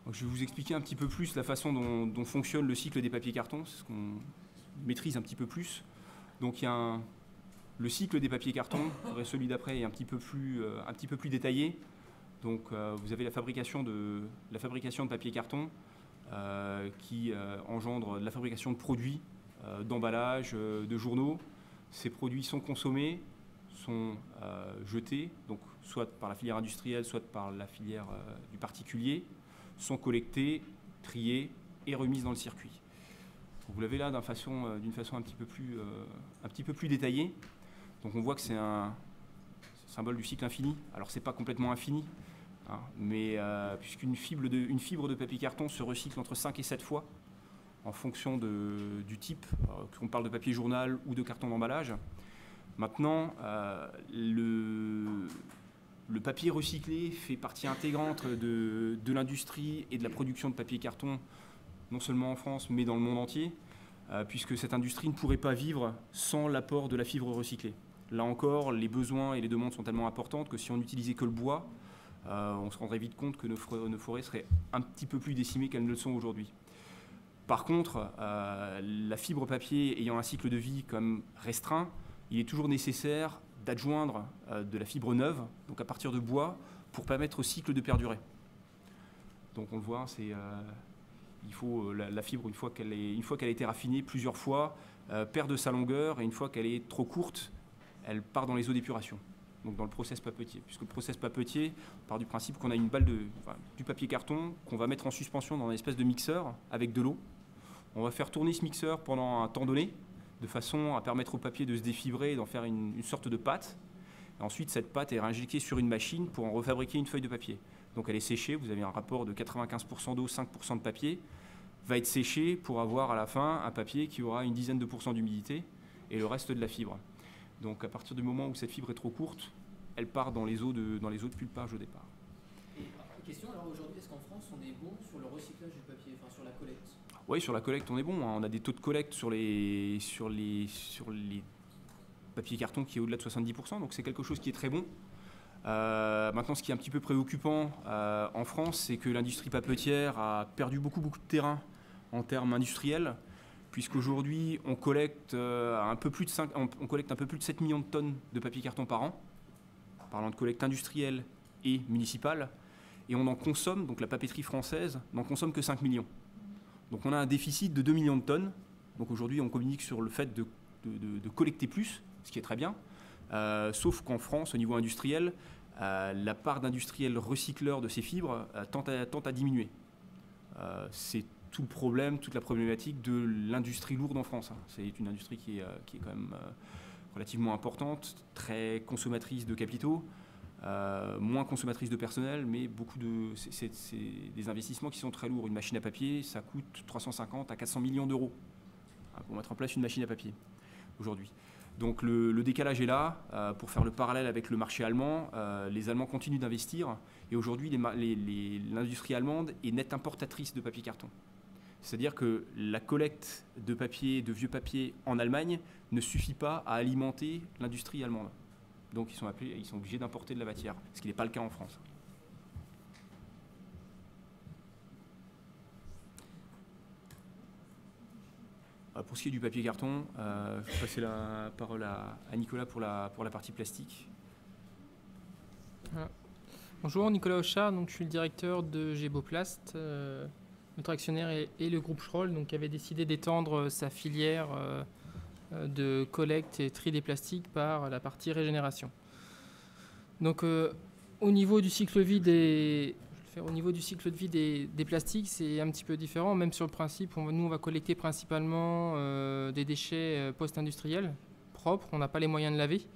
Donc, je vais vous expliquer un petit peu plus la façon dont fonctionne le cycle des papiers cartons, c'est ce qu'on maîtrise un petit peu plus. Donc il y a le cycle des papiers cartons, celui d'après est un petit peu plus détaillé. Donc vous avez la fabrication de papier carton qui engendre la fabrication de produits, d'emballages, de journaux. Ces produits sont consommés, sont jetés, donc soit par la filière industrielle, soit par la filière du particulier, sont collectés, triés et remises dans le circuit. Vous l'avez là d'une façon un petit peu plus détaillée. Donc on voit que c'est un symbole du cycle infini. Alors c'est pas complètement infini, hein, mais puisqu'une fibre de papier carton se recycle entre 5 et 7 fois en fonction du type, qu'on parle de papier journal ou de carton d'emballage. Maintenant, le papier recyclé fait partie intégrante de l'industrie et de la production de papier carton, non seulement en France, mais dans le monde entier, puisque cette industrie ne pourrait pas vivre sans l'apport de la fibre recyclée. Là encore, les besoins et les demandes sont tellement importantes que si on n'utilisait que le bois, on se rendrait vite compte que nos forêts seraient un petit peu plus décimées qu'elles ne le sont aujourd'hui. Par contre, la fibre papier ayant un cycle de vie comme restreint, il est toujours nécessaire d'adjoindre de la fibre neuve, donc à partir de bois, pour permettre au cycle de perdurer. Donc on le voit, il faut la fibre, une fois qu'elle a été raffinée plusieurs fois, perd de sa longueur, et une fois qu'elle est trop courte, elle part dans les eaux d'épuration, donc dans le process papetier. Puisque le process papetier part du principe qu'on a une balle du papier carton qu'on va mettre en suspension dans une espèce de mixeur avec de l'eau. On va faire tourner ce mixeur pendant un temps donné, de façon à permettre au papier de se défibrer et d'en faire une sorte de pâte. Et ensuite, cette pâte est réinjectée sur une machine pour en refabriquer une feuille de papier. Donc elle est séchée, vous avez un rapport de 95% d'eau, 5% de papier, va être séchée pour avoir à la fin un papier qui aura une dizaine de pourcents d'humidité et le reste de la fibre. Donc à partir du moment où cette fibre est trop courte, elle part dans les eaux de pulpage au départ. Et question, alors aujourd'hui, est-ce qu'en France on est bon sur le recyclage du papier, enfin sur la collecte? Oui, sur la collecte, on est bon. Hein. On a des taux de collecte sur les papiers carton qui est au-delà de 70%, donc c'est quelque chose qui est très bon. Maintenant, ce qui est un petit peu préoccupant en France, c'est que l'industrie papetière a perdu beaucoup de terrain en termes industriels, puisqu'aujourd'hui, on collecte un peu plus de 7 millions de tonnes de papier carton par an, parlant de collecte industrielle et municipale, et on en consomme, donc la papeterie française n'en consomme que 5 millions. Donc on a un déficit de 2 millions de tonnes. Donc aujourd'hui, on communique sur le fait de collecter plus, ce qui est très bien. Sauf qu'en France, au niveau industriel, la part d'industriels recycleurs de ces fibres tend à diminuer. C'est tout le problème, toute la problématique de l'industrie lourde en France. C'est une industrie qui est quand même relativement importante, très consommatrice de capitaux, moins consommatrice de personnel, mais c'est des investissements qui sont très lourds. Une machine à papier, ça coûte 350 à 400 millions d'euros pour mettre en place une machine à papier aujourd'hui. Donc le décalage est là. Pour faire le parallèle avec le marché allemand, les Allemands continuent d'investir et aujourd'hui l'industrie allemande est nette importatrice de papier carton. C'est-à-dire que la collecte de papier, de vieux papier en Allemagne ne suffit pas à alimenter l'industrie allemande. Donc ils sont obligés d'importer de la matière, ce qui n'est pas le cas en France. Pour ce qui est du papier carton, je vais passer la parole à Nicolas pour la partie plastique. Voilà. Bonjour, Nicolas Auchard, donc je suis le directeur de Geboplast. Notre actionnaire est le groupe Schroll, donc, qui avait décidé d'étendre sa filière de collecte et tri des plastiques par la partie régénération. Donc au niveau du cycle de vie des plastiques, c'est un petit peu différent. Même sur le principe, nous on va collecter principalement des déchets post-industriels propres. On n'a pas les moyens de laver,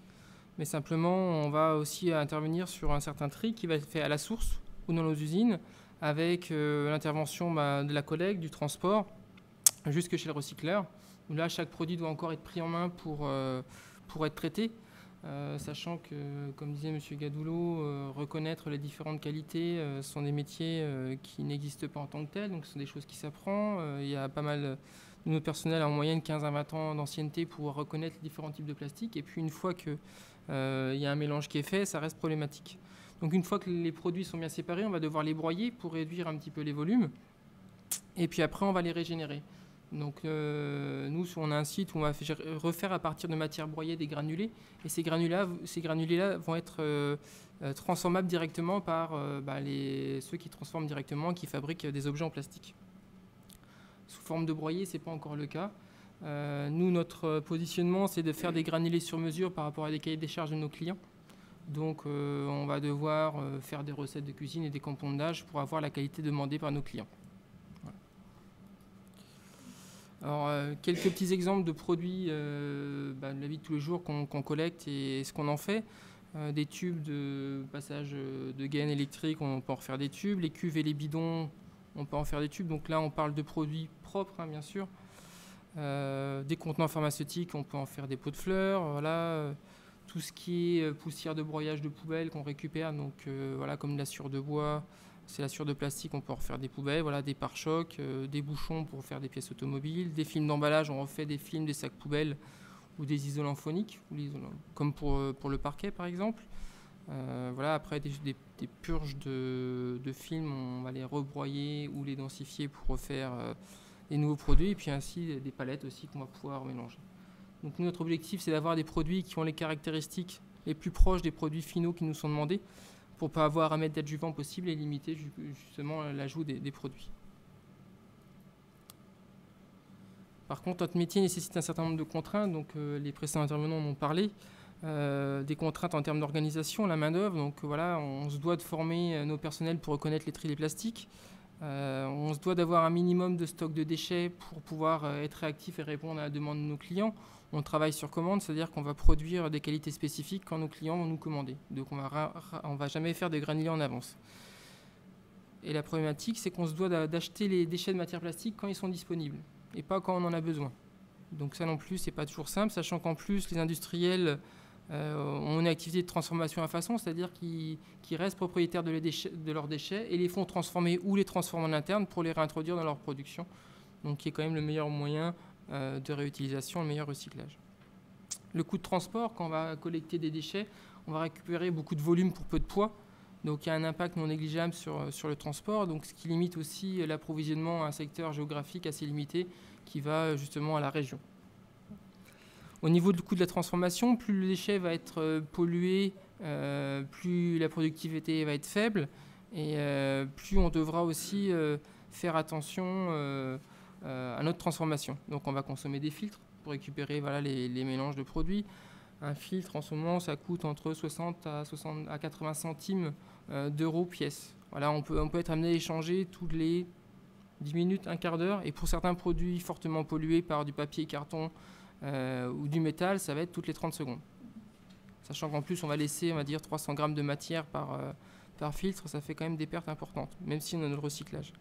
mais simplement on va aussi intervenir sur un certain tri qui va être fait à la source ou dans nos usines, avec l'intervention de la collecte, du transport, jusque chez le recycleur. Là, chaque produit doit encore être pris en main pour être traité, sachant que, comme disait M. Gadoulot, reconnaître les différentes qualités sont des métiers qui n'existent pas en tant que tels, donc ce sont des choses qui s'apprennent. Il y a pas mal de notre personnel en moyenne 15 à 20 ans d'ancienneté pour reconnaître les différents types de plastique, et puis une fois qu'il y a un mélange qui est fait, ça reste problématique. Donc une fois que les produits sont bien séparés, on va devoir les broyer pour réduire un petit peu les volumes. Et puis après, on va les régénérer. Donc nous, on a un site où on va refaire à partir de matières broyées des granulés. Et ces granulés-là vont être transformables directement par ceux qui transforment directement, qui fabriquent des objets en plastique. Sous forme de broyés, ce n'est pas encore le cas. Nous, notre positionnement, c'est de faire des granulés sur mesure par rapport à des cahiers des charges de nos clients. Donc on va devoir faire des recettes de cuisine et des compostages pour avoir la qualité demandée par nos clients. Voilà. Alors quelques petits exemples de produits de la vie de tous les jours qu'on collecte et ce qu'on en fait. Des tubes de passage de gaine électrique, on peut en faire des tubes. Les cuves et les bidons, on peut en faire des tubes. Donc là on parle de produits propres, bien sûr. Des contenants pharmaceutiques, on peut en faire des pots de fleurs. Voilà. Tout ce qui est poussière de broyage de poubelles qu'on récupère, donc voilà, comme la sciure de bois, c'est la sciure de plastique, on peut en refaire des poubelles, voilà, des pare-chocs, des bouchons pour faire des pièces automobiles, des films d'emballage, on refait des films, des sacs poubelles ou des isolants phoniques, comme pour le parquet par exemple. Voilà, après des purges de films, on va les rebroyer ou les densifier pour refaire des nouveaux produits, et puis ainsi des palettes aussi qu'on va pouvoir mélanger. Donc notre objectif, c'est d'avoir des produits qui ont les caractéristiques les plus proches des produits finaux qui nous sont demandés pour ne pas avoir à mettre d'adjuvants possible et limiter justement l'ajout des produits. Par contre, notre métier nécessite un certain nombre de contraintes, donc les précédents intervenants en ont parlé. Des contraintes en termes d'organisation, la main-d'œuvre. Donc voilà, on se doit de former nos personnels pour reconnaître les tri des plastiques. On se doit d'avoir un minimum de stock de déchets pour pouvoir être réactif et répondre à la demande de nos clients. On travaille sur commande, c'est-à-dire qu'on va produire des qualités spécifiques quand nos clients vont nous commander. Donc on va jamais faire de granulés en avance. Et la problématique, c'est qu'on se doit d'acheter les déchets de matière plastique quand ils sont disponibles et pas quand on en a besoin. Donc ça non plus, c'est pas toujours simple, sachant qu'en plus, les industriels ont une activité de transformation à façon, c'est-à-dire qu'ils restent propriétaires de leurs déchets et les font transformer ou les transforment en interne pour les réintroduire dans leur production. Donc qui est quand même le meilleur moyen de réutilisation, le meilleur recyclage. Le coût de transport, quand on va collecter des déchets, on va récupérer beaucoup de volume pour peu de poids. Donc il y a un impact non négligeable sur le transport, donc ce qui limite aussi l'approvisionnement à un secteur géographique assez limité qui va justement à la région. Au niveau du coût de la transformation, plus le déchet va être pollué, plus la productivité va être faible et plus on devra aussi faire attention à notre transformation. Donc on va consommer des filtres pour récupérer les mélanges de produits. Un filtre en ce moment ça coûte entre 60 à 80 centimes d'euros pièce. Voilà, on peut être amené à échanger toutes les 10 minutes, un quart d'heure, et pour certains produits fortement pollués par du papier, carton ou du métal, ça va être toutes les 30 secondes. Sachant qu'en plus on va laisser, on va dire, 300 grammes de matière par filtre, ça fait quand même des pertes importantes, même si on a le recyclage.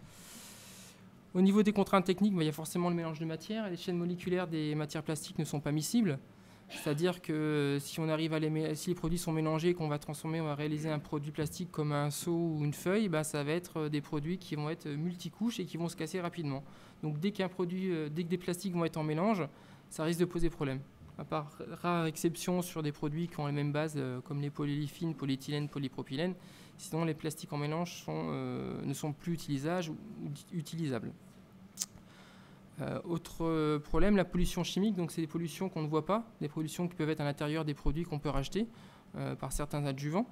Au niveau des contraintes techniques, il y a forcément le mélange de matières. Les chaînes moléculaires des matières plastiques ne sont pas miscibles. C'est-à-dire que si si les produits sont mélangés, qu'on va transformer, on va réaliser un produit plastique comme un seau ou une feuille, ça va être des produits qui vont être multicouches et qui vont se casser rapidement. Donc dès que des plastiques vont être en mélange, ça risque de poser problème. À part rare exception sur des produits qui ont les mêmes bases, comme les polyolefines, polyéthylène, polypropylène, sinon les plastiques en mélange ne sont plus utilisables. Autre problème, la pollution chimique. Donc c'est des pollutions qu'on ne voit pas, des pollutions qui peuvent être à l'intérieur des produits qu'on peut racheter par certains adjuvants.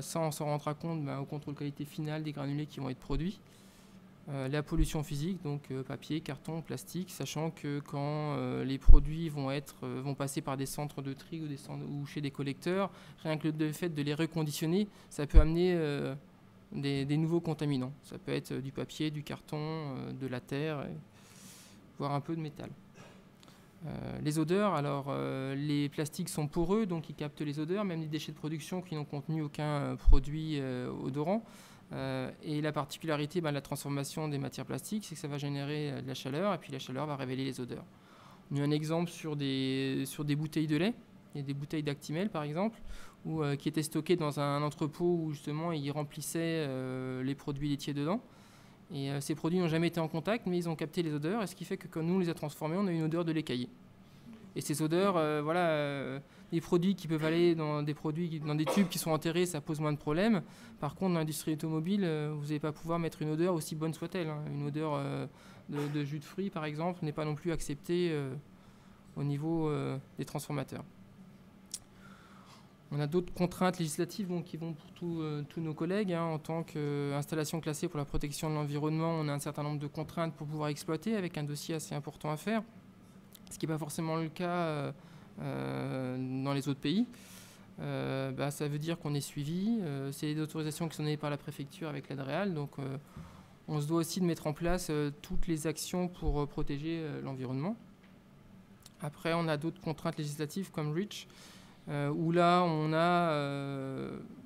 Ça, on s'en rendra compte au contrôle qualité finale des granulés qui vont être produits. La pollution physique, donc papier, carton, plastique, sachant que quand les produits vont passer par des centres de tri ou chez des collecteurs, rien que le fait de les reconditionner, ça peut amener des nouveaux contaminants. Ça peut être du papier, du carton, de la terre, voire un peu de métal. Les odeurs, alors les plastiques sont poreux, donc ils captent les odeurs, même les déchets de production qui n'ont contenu aucun produit odorant. Et la particularité de la transformation des matières plastiques, c'est que ça va générer de la chaleur, et puis la chaleur va révéler les odeurs. On a un exemple sur des bouteilles de lait, et des bouteilles d'Actimel par exemple, qui étaient stockées dans un entrepôt où justement ils remplissaient les produits laitiers dedans. Et ces produits n'ont jamais été en contact, mais ils ont capté les odeurs, et ce qui fait que quand nous on les a transformés, on a une odeur de lait caillé. Et ces odeurs, les produits qui peuvent aller dans des tubes qui sont enterrés, ça pose moins de problèmes. Par contre, dans l'industrie automobile, vous n'allez pas pouvoir mettre une odeur aussi bonne soit-elle. Une odeur de jus de fruits, par exemple, n'est pas non plus acceptée au niveau des transformateurs. On a d'autres contraintes législatives qui vont pour tous nos collègues. En tant qu'installation classée pour la protection de l'environnement, on a un certain nombre de contraintes pour pouvoir exploiter, avec un dossier assez important à faire, ce qui n'est pas forcément le cas dans les autres pays. Ça veut dire qu'on est suivi. C'est des autorisations qui sont données par la préfecture avec l'ADREAL. Donc on se doit aussi de mettre en place toutes les actions pour protéger l'environnement. Après, on a d'autres contraintes législatives comme REACH, où là, on a,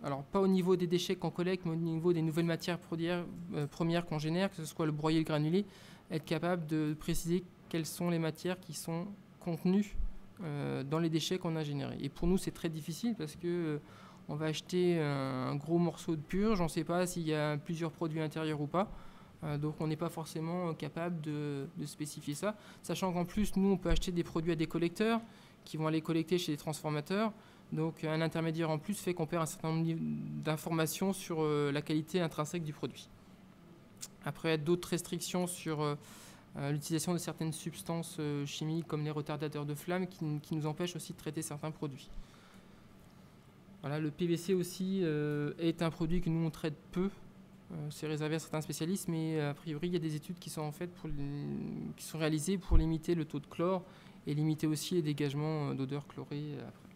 alors pas au niveau des déchets qu'on collecte, mais au niveau des nouvelles matières premières qu'on génère, que ce soit le broyé et le granulé, être capable de préciser quelles sont les matières qui sont contenues dans les déchets qu'on a générés. Et pour nous, c'est très difficile parce que on va acheter un gros morceau de purge, on ne sait pas s'il y a plusieurs produits intérieurs ou pas. Donc on n'est pas forcément capable de spécifier ça. Sachant qu'en plus, nous, on peut acheter des produits à des collecteurs qui vont aller collecter chez les transformateurs. Donc un intermédiaire en plus fait qu'on perd un certain nombre d'informations sur la qualité intrinsèque du produit. Après, d'autres restrictions sur l'utilisation de certaines substances chimiques comme les retardateurs de flamme qui nous empêchent aussi de traiter certains produits. Voilà, le PVC aussi est un produit que nous on traite peu. C'est réservé à certains spécialistes, mais a priori il y a des études qui sont qui sont réalisées pour limiter le taux de chlore et limiter aussi les dégagements d'odeurs chlorées après.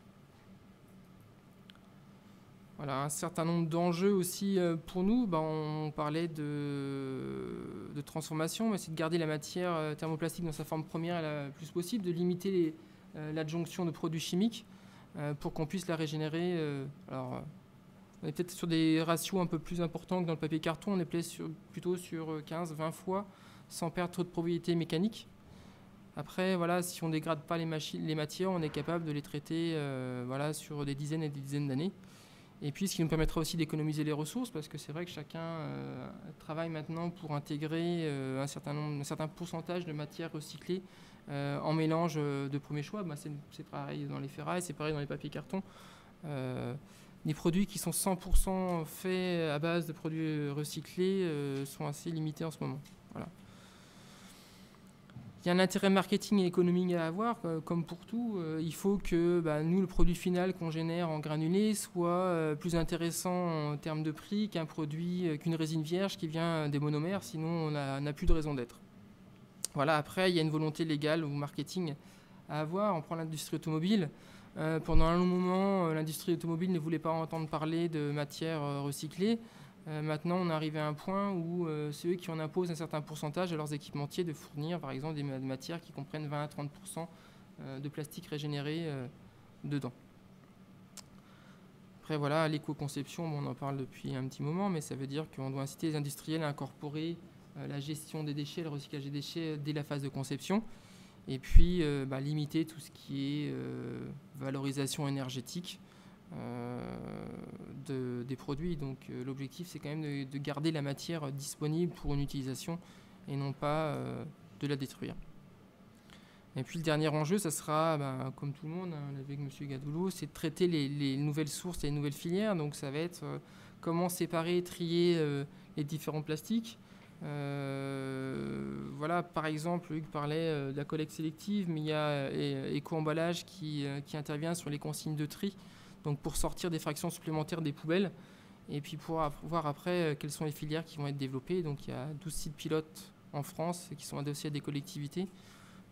Voilà, un certain nombre d'enjeux aussi pour nous. On parlait de transformation, mais c'est de garder la matière thermoplastique dans sa forme première le plus possible, de limiter l'adjonction de produits chimiques pour qu'on puisse la régénérer. On est peut-être sur des ratios un peu plus importants que dans le papier carton, on est plutôt sur 15-20 fois sans perdre trop de propriétés mécaniques. Après, voilà, si on ne dégrade pas les matières, on est capable de les traiter sur des dizaines et des dizaines d'années. Et puis, ce qui nous permettra aussi d'économiser les ressources, parce que c'est vrai que chacun travaille maintenant pour intégrer un certain pourcentage de matières recyclées en mélange de premier choix. C'est pareil dans les ferrailles, c'est pareil dans les papiers cartons. Les produits qui sont 100% faits à base de produits recyclés sont assez limités en ce moment. Voilà. Il y a un intérêt marketing et économique à avoir, comme pour tout. Il faut que nous, le produit final qu'on génère en granulé soit plus intéressant en termes de prix qu'une résine vierge qui vient des monomères, sinon on n'a plus de raison d'être. Voilà, après, il y a une volonté légale ou marketing à avoir. On prend l'industrie automobile. Pendant un long moment, l'industrie automobile ne voulait pas entendre parler de matières recyclées. Maintenant, on est arrivé à un point où c'est eux qui en imposent un certain pourcentage à leurs équipementiers de fournir, par exemple, des matières qui comprennent 20 à 30% de plastique régénéré dedans. Après, voilà, l'éco-conception, on en parle depuis un petit moment, mais ça veut dire qu'on doit inciter les industriels à incorporer la gestion des déchets, le recyclage des déchets dès la phase de conception. Et puis limiter tout ce qui est valorisation énergétique des produits. Donc l'objectif, c'est quand même de garder la matière disponible pour une utilisation et non pas de la détruire. Et puis le dernier enjeu, ça sera, comme tout le monde, avec M. Gadoulou, c'est de traiter les nouvelles sources et les nouvelles filières. Donc ça va être comment séparer, trier les différents plastiques. Voilà, par exemple, Hugues parlait de la collecte sélective, mais il y a Éco-emballage qui intervient sur les consignes de tri, donc pour sortir des fractions supplémentaires des poubelles, et puis pour voir après quelles sont les filières qui vont être développées. Donc il y a 12 sites pilotes en France qui sont adossés à des collectivités,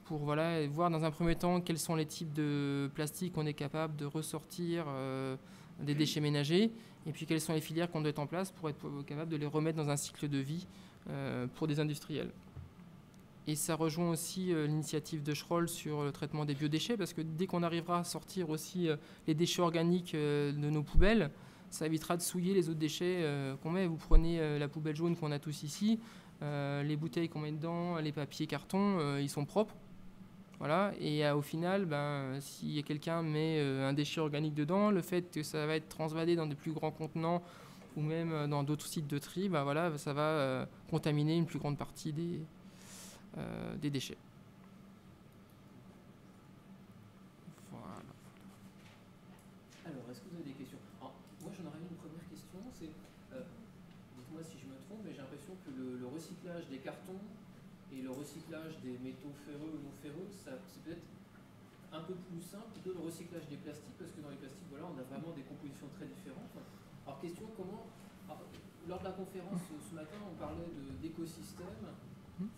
pour voir dans un premier temps quels sont les types de plastique qu'on est capable de ressortir des déchets ménagers, et puis quelles sont les filières qu'on doit être en place pour être capable de les remettre dans un cycle de vie pour des industriels. Et ça rejoint aussi l'initiative de Schroll sur le traitement des biodéchets, parce que dès qu'on arrivera à sortir aussi les déchets organiques de nos poubelles, ça évitera de souiller les autres déchets qu'on met. Vous prenez la poubelle jaune qu'on a tous ici, les bouteilles qu'on met dedans, les papiers, cartons, ils sont propres. Voilà. Et au final, si quelqu'un met un déchet organique dedans, le fait que ça va être transvadé dans des plus grands contenants ou même dans d'autres sites de tri, ça va contaminer une plus grande partie des déchets. Voilà. Alors, est-ce que vous avez des questions? Alors, moi, j'en aurais une première question, c'est, dites-moi si je me trompe, mais j'ai l'impression que le recyclage des cartons et le recyclage des métaux ferreux ou non ferreux, c'est peut-être un peu plus simple que le recyclage des plastiques, parce que dans les plastiques, voilà, on a vraiment des compositions très différentes. Alors, question, lors de la conférence ce matin, on parlait d'écosystème.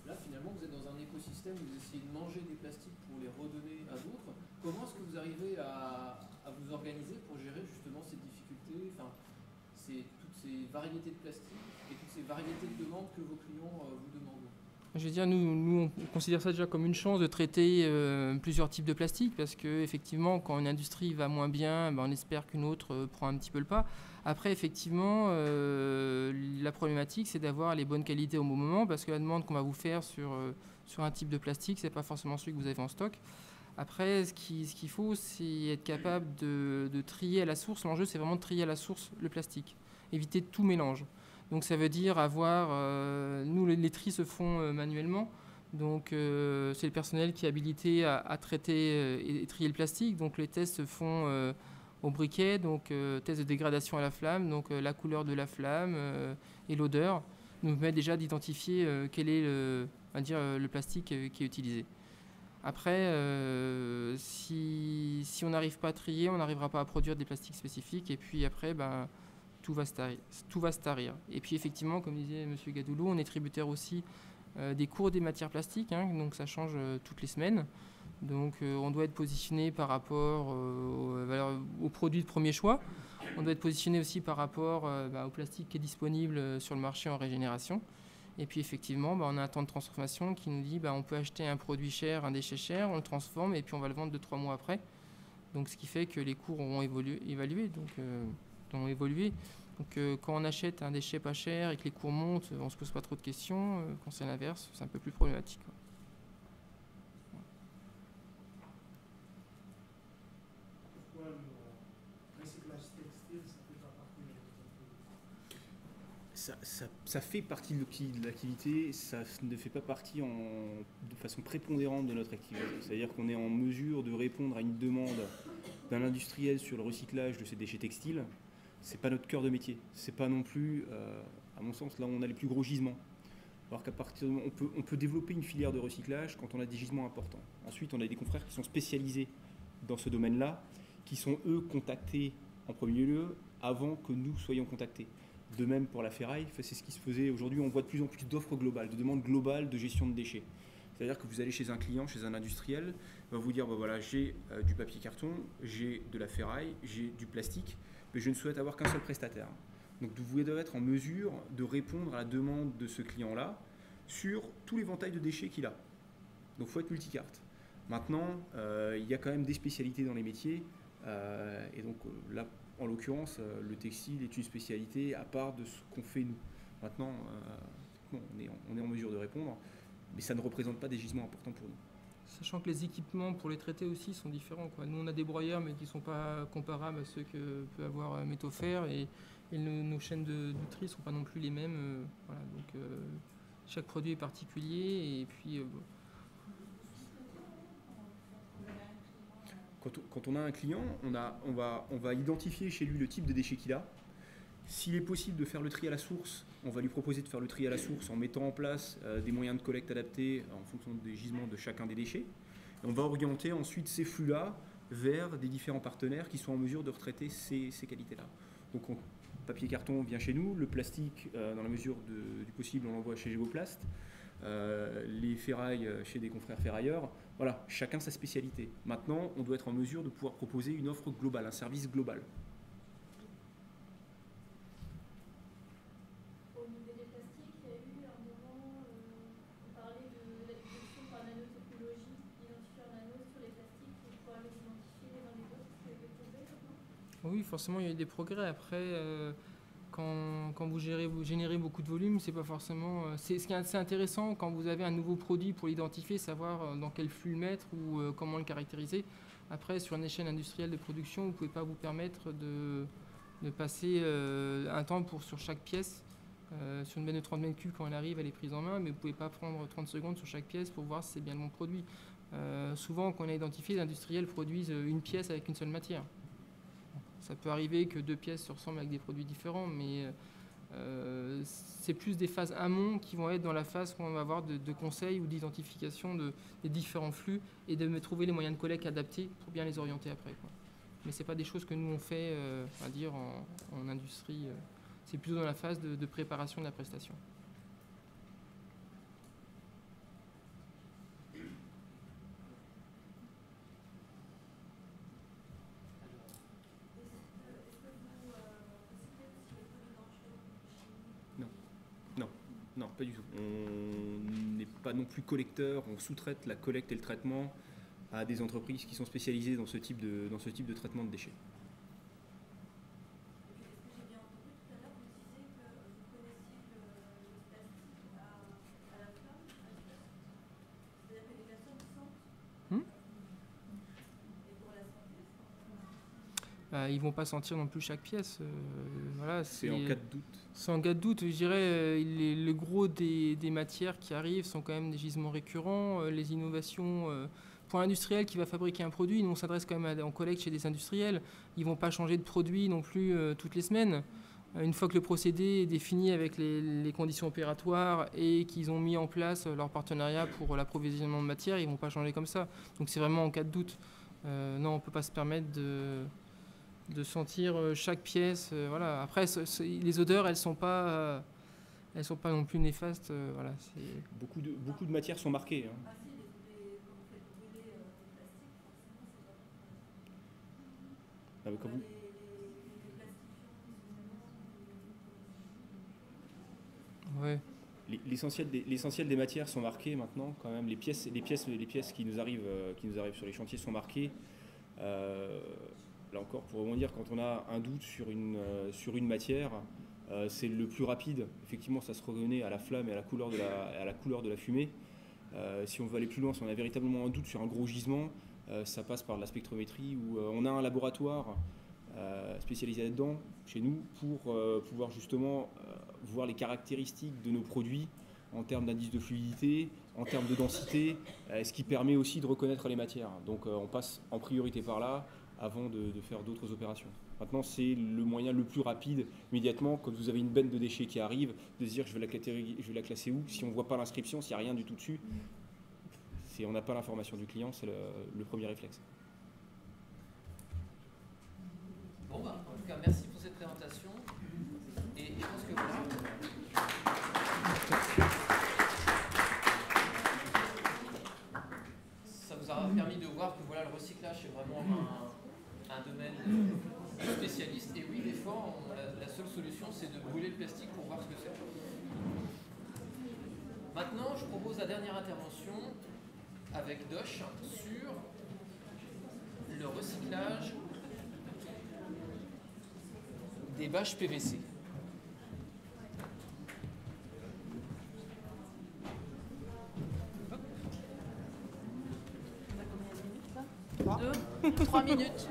Là, finalement, vous êtes dans un écosystème où vous essayez de manger des plastiques pour les redonner à d'autres. Comment est-ce que vous arrivez à vous organiser pour gérer justement ces difficultés, toutes ces variétés de plastiques et toutes ces variétés de demandes que vos clients vous demandent? Je veux dire, nous, on considère ça déjà comme une chance de traiter plusieurs types de plastique, parce qu'effectivement, quand une industrie va moins bien, on espère qu'une autre prend un petit peu le pas. Après, effectivement, la problématique, c'est d'avoir les bonnes qualités au bon moment, parce que la demande qu'on va vous faire sur un type de plastique, c'est pas forcément celui que vous avez en stock. Après, ce qu'il faut, c'est être capable de trier à la source. L'enjeu, c'est vraiment de trier à la source le plastique, éviter tout mélange. Donc ça veut dire nous les tris se font manuellement, donc c'est le personnel qui est habilité à traiter et trier le plastique. Donc les tests se font au briquet, donc test de dégradation à la flamme, donc la couleur de la flamme et l'odeur nous permet déjà d'identifier quel est le plastique qui est utilisé. Après, si on n'arrive pas à trier, on n'arrivera pas à produire des plastiques spécifiques, et puis après, tout va se tarir. Et puis effectivement, comme disait M. Gadoulou, on est tributaire aussi des cours des matières plastiques, donc ça change toutes les semaines. Donc on doit être positionné par rapport aux produits de premier choix. On doit être positionné aussi par rapport au plastique qui est disponible sur le marché en régénération. Et puis effectivement, on a un temps de transformation qui nous dit on peut acheter un produit cher, un déchet cher, on le transforme et puis on va le vendre 2-3 mois après. Donc ce qui fait que les cours auront évolué. Donc quand on achète un déchet pas cher et que les cours montent, on ne se pose pas trop de questions. Quand c'est l'inverse, c'est un peu plus problématique. Pourquoi le recyclage textile, ça fait pas partie de l'activité? Ça fait partie de l'activité, ça ne fait pas partie de façon prépondérante de notre activité. C'est-à-dire qu'on est en mesure de répondre à une demande d'un industriel sur le recyclage de ces déchets textiles. C'est pas notre cœur de métier. C'est pas non plus, à mon sens, là où on a les plus gros gisements. Alors qu'à partir de, on peut développer une filière de recyclage quand on a des gisements importants. Ensuite, on a des confrères qui sont spécialisés dans ce domaine-là, qui sont eux contactés en premier lieu avant que nous soyons contactés. De même pour la ferraille, c'est ce qui se faisait aujourd'hui. On voit de plus en plus d'offres globales, de demandes globales de gestion de déchets. C'est-à-dire que vous allez chez un client, chez un industriel, il va vous dire voilà, j'ai du papier carton, j'ai de la ferraille, j'ai du plastique, mais je ne souhaite avoir qu'un seul prestataire. Donc vous devez être en mesure de répondre à la demande de ce client-là sur tout l'éventail de déchets qu'il a. Donc il faut être multicarte. Maintenant, il y a quand même des spécialités dans les métiers, et donc là, en l'occurrence, le textile est une spécialité à part de ce qu'on fait nous. Maintenant, on est en mesure de répondre, mais ça ne représente pas des gisements importants pour nous. Sachant que les équipements pour les traiter aussi sont différents, quoi. Nous, on a des broyeurs, mais qui ne sont pas comparables à ceux que peut avoir Métaux-Fer, et nos chaînes de tri ne sont pas non plus les mêmes. Voilà, donc, chaque produit est particulier, et puis... Quand on a un client, on va identifier chez lui le type de déchets qu'il a. S'il est possible de faire le tri à la source, on va lui proposer de faire le tri à la source en mettant en place des moyens de collecte adaptés en fonction des gisements de chacun des déchets. Et on va orienter ensuite ces flux-là vers des différents partenaires qui sont en mesure de retraiter ces qualités-là. Donc, papier carton vient chez nous, le plastique, dans la mesure du possible, on l'envoie chez Géoplast, les ferrailles chez des confrères ferrailleurs. Voilà, chacun sa spécialité. Maintenant, on doit être en mesure de pouvoir proposer une offre globale, un service global. Au niveau des plastiques, il y a eu un moment, on parlait de la détection par nanotechnologie, identifier un nano sur les plastiques pour pouvoir les identifier les uns les autres. Est-ce qu'il y a eu des progrès maintenant ? Oui, forcément, il y a eu des progrès. Après, quand vous générez beaucoup de volume, c'est pas forcément... ce qui est assez intéressant quand vous avez un nouveau produit pour l'identifier, savoir dans quel flux le mettre ou comment le caractériser. Après, sur une échelle industrielle de production, vous ne pouvez pas vous permettre de passer un temps sur chaque pièce. Sur une benne de 30 mètres cubes, quand elle arrive, elle est prise en main, mais vous ne pouvez pas prendre 30 secondes sur chaque pièce pour voir si c'est bien le bon produit. Souvent, quand on a identifié, les industriels produisent une pièce avec une seule matière. Ça peut arriver que 2 pièces se ressemblent avec des produits différents, mais c'est plus des phases amont qui vont être dans la phase qu'on va avoir de conseil ou d'identification des différents flux et de trouver les moyens de collecte adaptés pour bien les orienter après, quoi. Mais ce n'est pas des choses que nous on fait en industrie. C'est plutôt dans la phase de préparation de la prestation. Non, pas du tout. On n'est pas non plus collecteur, on sous-traite la collecte et le traitement à des entreprises qui sont spécialisées dans ce type de traitement de déchets. Est-ce que j'ai bien entendu tout à l'heure, vous disiez que vous connaissiez le plastique à la flamme, c'est-à-dire que les personnes sentent et pour la santé, Ils ne vont pas sentir non plus chaque pièce. Voilà, c'est en cas de doute. C'est en cas de doute, je dirais, le gros des matières qui arrivent sont quand même des gisements récurrents. Les innovations, pour un industriel qui va fabriquer un produit, nous on s'adresse quand même en collecte chez des industriels. Ils ne vont pas changer de produit non plus toutes les semaines. Une fois que le procédé est défini avec les conditions opératoires et qu'ils ont mis en place leur partenariat pour l'approvisionnement de matière, ils ne vont pas changer comme ça. Donc c'est vraiment en cas de doute. Non, on ne peut pas se permettre de sentir chaque pièce. Voilà. Après, les odeurs, elles sont pas non plus néfastes. Voilà, Beaucoup de matières sont marquées. Hein. quand vous faites brûler le plastique, forcément, c'est pas Quand vous... Ouais. L'essentiel des matières sont marquées maintenant. Quand même, les pièces qui nous arrivent sur les chantiers sont marquées. Là encore, pour rebondir, quand on a un doute sur une matière, c'est le plus rapide. Effectivement, ça se reconnaît à la flamme et à la couleur de la fumée. Si on veut aller plus loin, si on a véritablement un doute sur un gros gisement, ça passe par de la spectrométrie où on a un laboratoire spécialisé là-dedans chez nous pour pouvoir justement voir les caractéristiques de nos produits en termes d'indice de fluidité, en termes de densité, ce qui permet aussi de reconnaître les matières. Donc on passe en priorité par là avant de faire d'autres opérations. Maintenant, c'est le moyen le plus rapide, immédiatement, quand vous avez une benne de déchets qui arrive, de se dire je vais la classer où. Si on ne voit pas l'inscription, s'il n'y a rien du tout dessus, on n'a pas l'information du client, c'est le premier réflexe. Bon, en tout cas, merci pour cette présentation. Et je pense que voilà. Ça vous aura permis de voir que voilà, le recyclage est vraiment un domaine spécialiste. Et oui, des fois, la seule solution, c'est de brûler le plastique pour voir ce que c'est. Maintenant, je propose la dernière intervention avec Dosh sur le recyclage des bâches PVC. 3 minutes.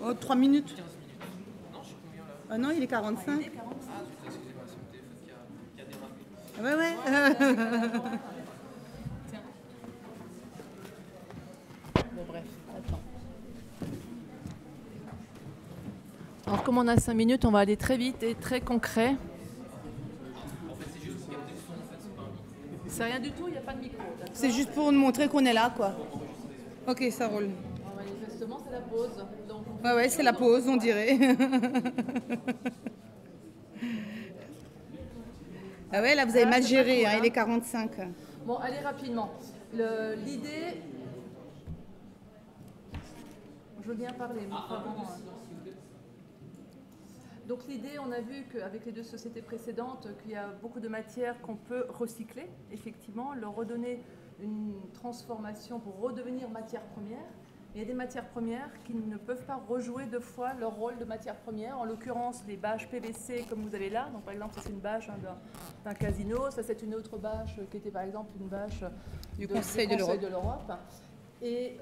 Oh, 3 minutes. 15 minutes. Non, je sais combien là? Ah non, il est 45. Ah, zut, excusez-moi, c'est mon téléphone qui a dérapé. Ouais, ouais. Tiens. Bon, bref, attends. Alors, comme on a 5 minutes, on va aller très vite et très concret. En fait, c'est juste pour capter le son, en fait, c'est pas un micro. C'est rien du tout, il n'y a pas de micro. D'accord. C'est juste pour nous montrer qu'on est là, quoi. Ok, ça roule. Alors, manifestement, c'est la pause. Donc, Ouais, ouais, c'est la pause, on dirait. Ah ouais, là, vous avez mal c'est géré, pas cool, hein, il est 45. bon, allez rapidement. L'idée... Je veux bien parler, mais avant... Donc l'idée, on a vu qu'avec les deux sociétés précédentes, qu'il y a beaucoup de matières qu'on peut recycler, effectivement, leur redonner une transformation pour redevenir matière première. Il y a des matières premières qui ne peuvent pas rejouer deux fois leur rôle de matière première. En l'occurrence, les bâches PVC, comme vous avez là. Donc, par exemple, ça c'est une bâche d'un casino. Ça c'est une autre bâche qui était par exemple une bâche Du Conseil de l'Europe. Et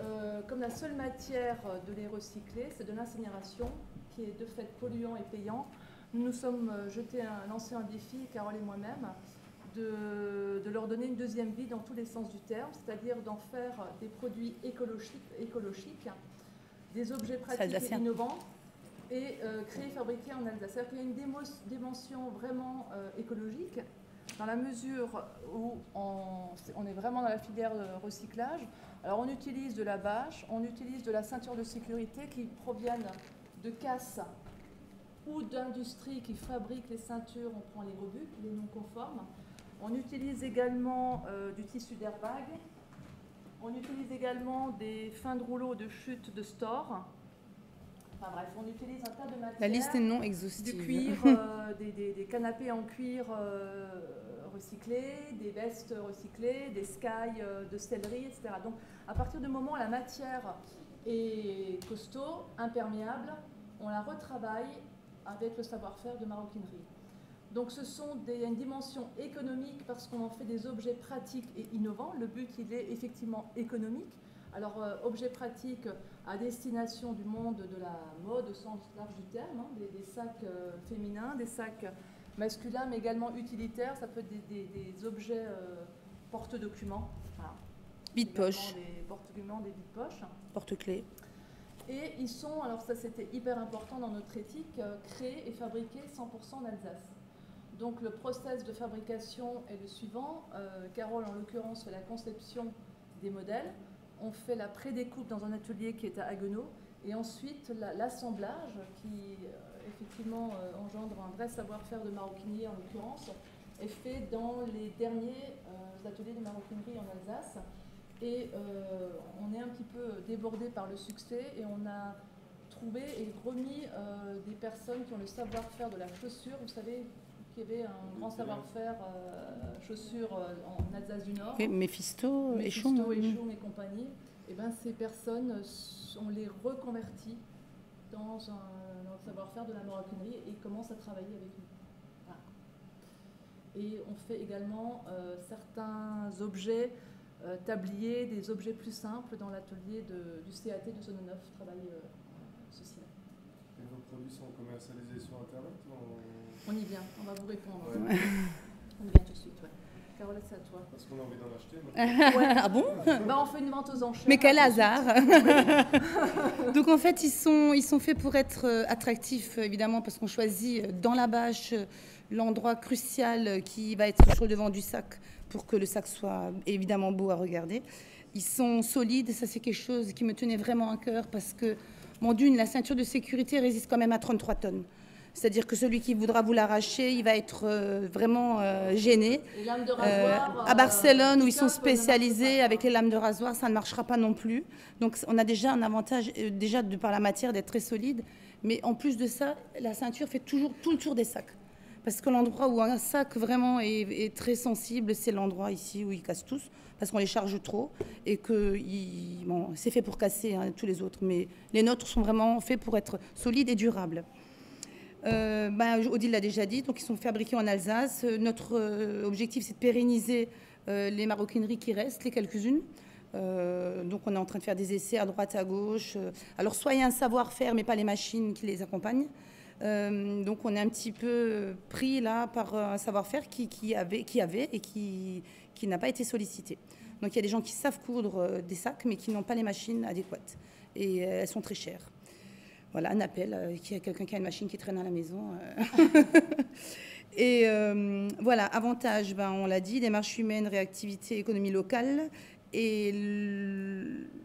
comme la seule matière de les recycler, c'est de l'incinération, qui est de fait polluant et payant, nous nous sommes lancé un défi, Carole et moi-même, de leur donner une deuxième vie dans tous les sens du terme, c'est-à-dire d'en faire des produits écologiques, des objets pratiques et innovants, et créés, fabriqués en Alsace. C'est-à-dire qu'il y a une dimension vraiment écologique, dans la mesure où on est vraiment dans la filière de recyclage. Alors on utilise de la bâche, on utilise de la ceinture de sécurité qui proviennent de casse ou d'industries qui fabriquent les ceintures, on prend les rebuts, les non conformes. On utilise également du tissu d'airbag. On utilise également des fins de rouleau de chute de store. Enfin bref, on utilise un tas de matières. La liste est non exhaustive. Du cuir, des canapés en cuir recyclés, des vestes recyclées, des skies de sellerie, etc. Donc à partir du moment où la matière est costaud, imperméable, on la retravaille avec le savoir-faire de maroquinerie. Donc ce sont une dimension économique parce qu'on en fait des objets pratiques et innovants. Le but, il est effectivement économique. Alors, objets pratiques à destination du monde de la mode au sens large du terme, hein, des sacs féminins, des sacs masculins, mais également utilitaires. Ça peut être des objets porte-documents. Voilà. Vide-poche. Des porte-documents, des vide-poches. Porte-clés. Et ils sont, alors ça c'était hyper important dans notre éthique, créés et fabriqués 100% en Alsace. Donc le process de fabrication est le suivant. Carole, en l'occurrence, fait la conception des modèles. On fait la pré-découpe dans un atelier qui est à Haguenau. Et ensuite, l'assemblage, qui effectivement engendre un vrai savoir-faire de maroquinier en l'occurrence, est fait dans les derniers ateliers de maroquinerie en Alsace. Et on est un petit peu débordé par le succès et on a trouvé et remis des personnes qui ont le savoir-faire de la chaussure. Vous savez qu'il y avait un grand savoir-faire chaussure en Alsace du Nord. Oui, Mephisto, Échoum et compagnie. Et ben, ces personnes, on les reconvertit dans le savoir-faire de la maroquinerie et commencent à travailler avec nous. Voilà. Et on fait également certains objets tabliers, des objets plus simples dans l'atelier du CAT de Zone 9, travail social. Et vos produits sont commercialisés sur Internet ou On y vient, on va vous répondre. Ouais. On y vient tout de suite, ouais. Carole, c'est à toi. Parce qu'on a envie d'en acheter. Ouais. Ah bon? Bah, on fait une vente aux enchères. Mais quel hasard. Donc en fait, ils sont faits pour être attractifs, évidemment, parce qu'on choisit dans la bâche l'endroit crucial qui va être sur le devant du sac pour que le sac soit évidemment beau à regarder. Ils sont solides, ça c'est quelque chose qui me tenait vraiment à cœur parce que, bon, d'une, la ceinture de sécurité résiste quand même à 33 tonnes. C'est-à-dire que celui qui voudra vous l'arracher, il va être vraiment gêné. Les lames de rasoir, à Barcelone, où ils sont spécialisés avec les lames de rasoir, ça ne marchera pas non plus. Donc on a déjà un avantage, déjà de par la matière, d'être très solide. Mais en plus de ça, la ceinture fait toujours tout le tour des sacs. Parce que l'endroit où un sac vraiment est très sensible, c'est l'endroit ici où ils cassent tous, parce qu'on les charge trop et que bon, c'est fait pour casser hein, tous les autres. Mais les nôtres sont vraiment faits pour être solides et durables. Odile l'a déjà dit, donc ils sont fabriqués en Alsace. Notre objectif, c'est de pérenniser les maroquineries qui restent, les quelques-unes. Donc on est en train de faire des essais à droite, à gauche. Alors soit il y a un savoir-faire, mais pas les machines qui les accompagnent. Donc on est un petit peu pris là par un savoir-faire qui avait et qui n'a pas été sollicité. Donc il y a des gens qui savent coudre des sacs, mais qui n'ont pas les machines adéquates. Et elles sont très chères. Voilà, un appel, qu'il y a quelqu'un qui a une machine qui traîne à la maison. Et voilà, avantage, on l'a dit, démarche humaine, réactivité, économie locale. Et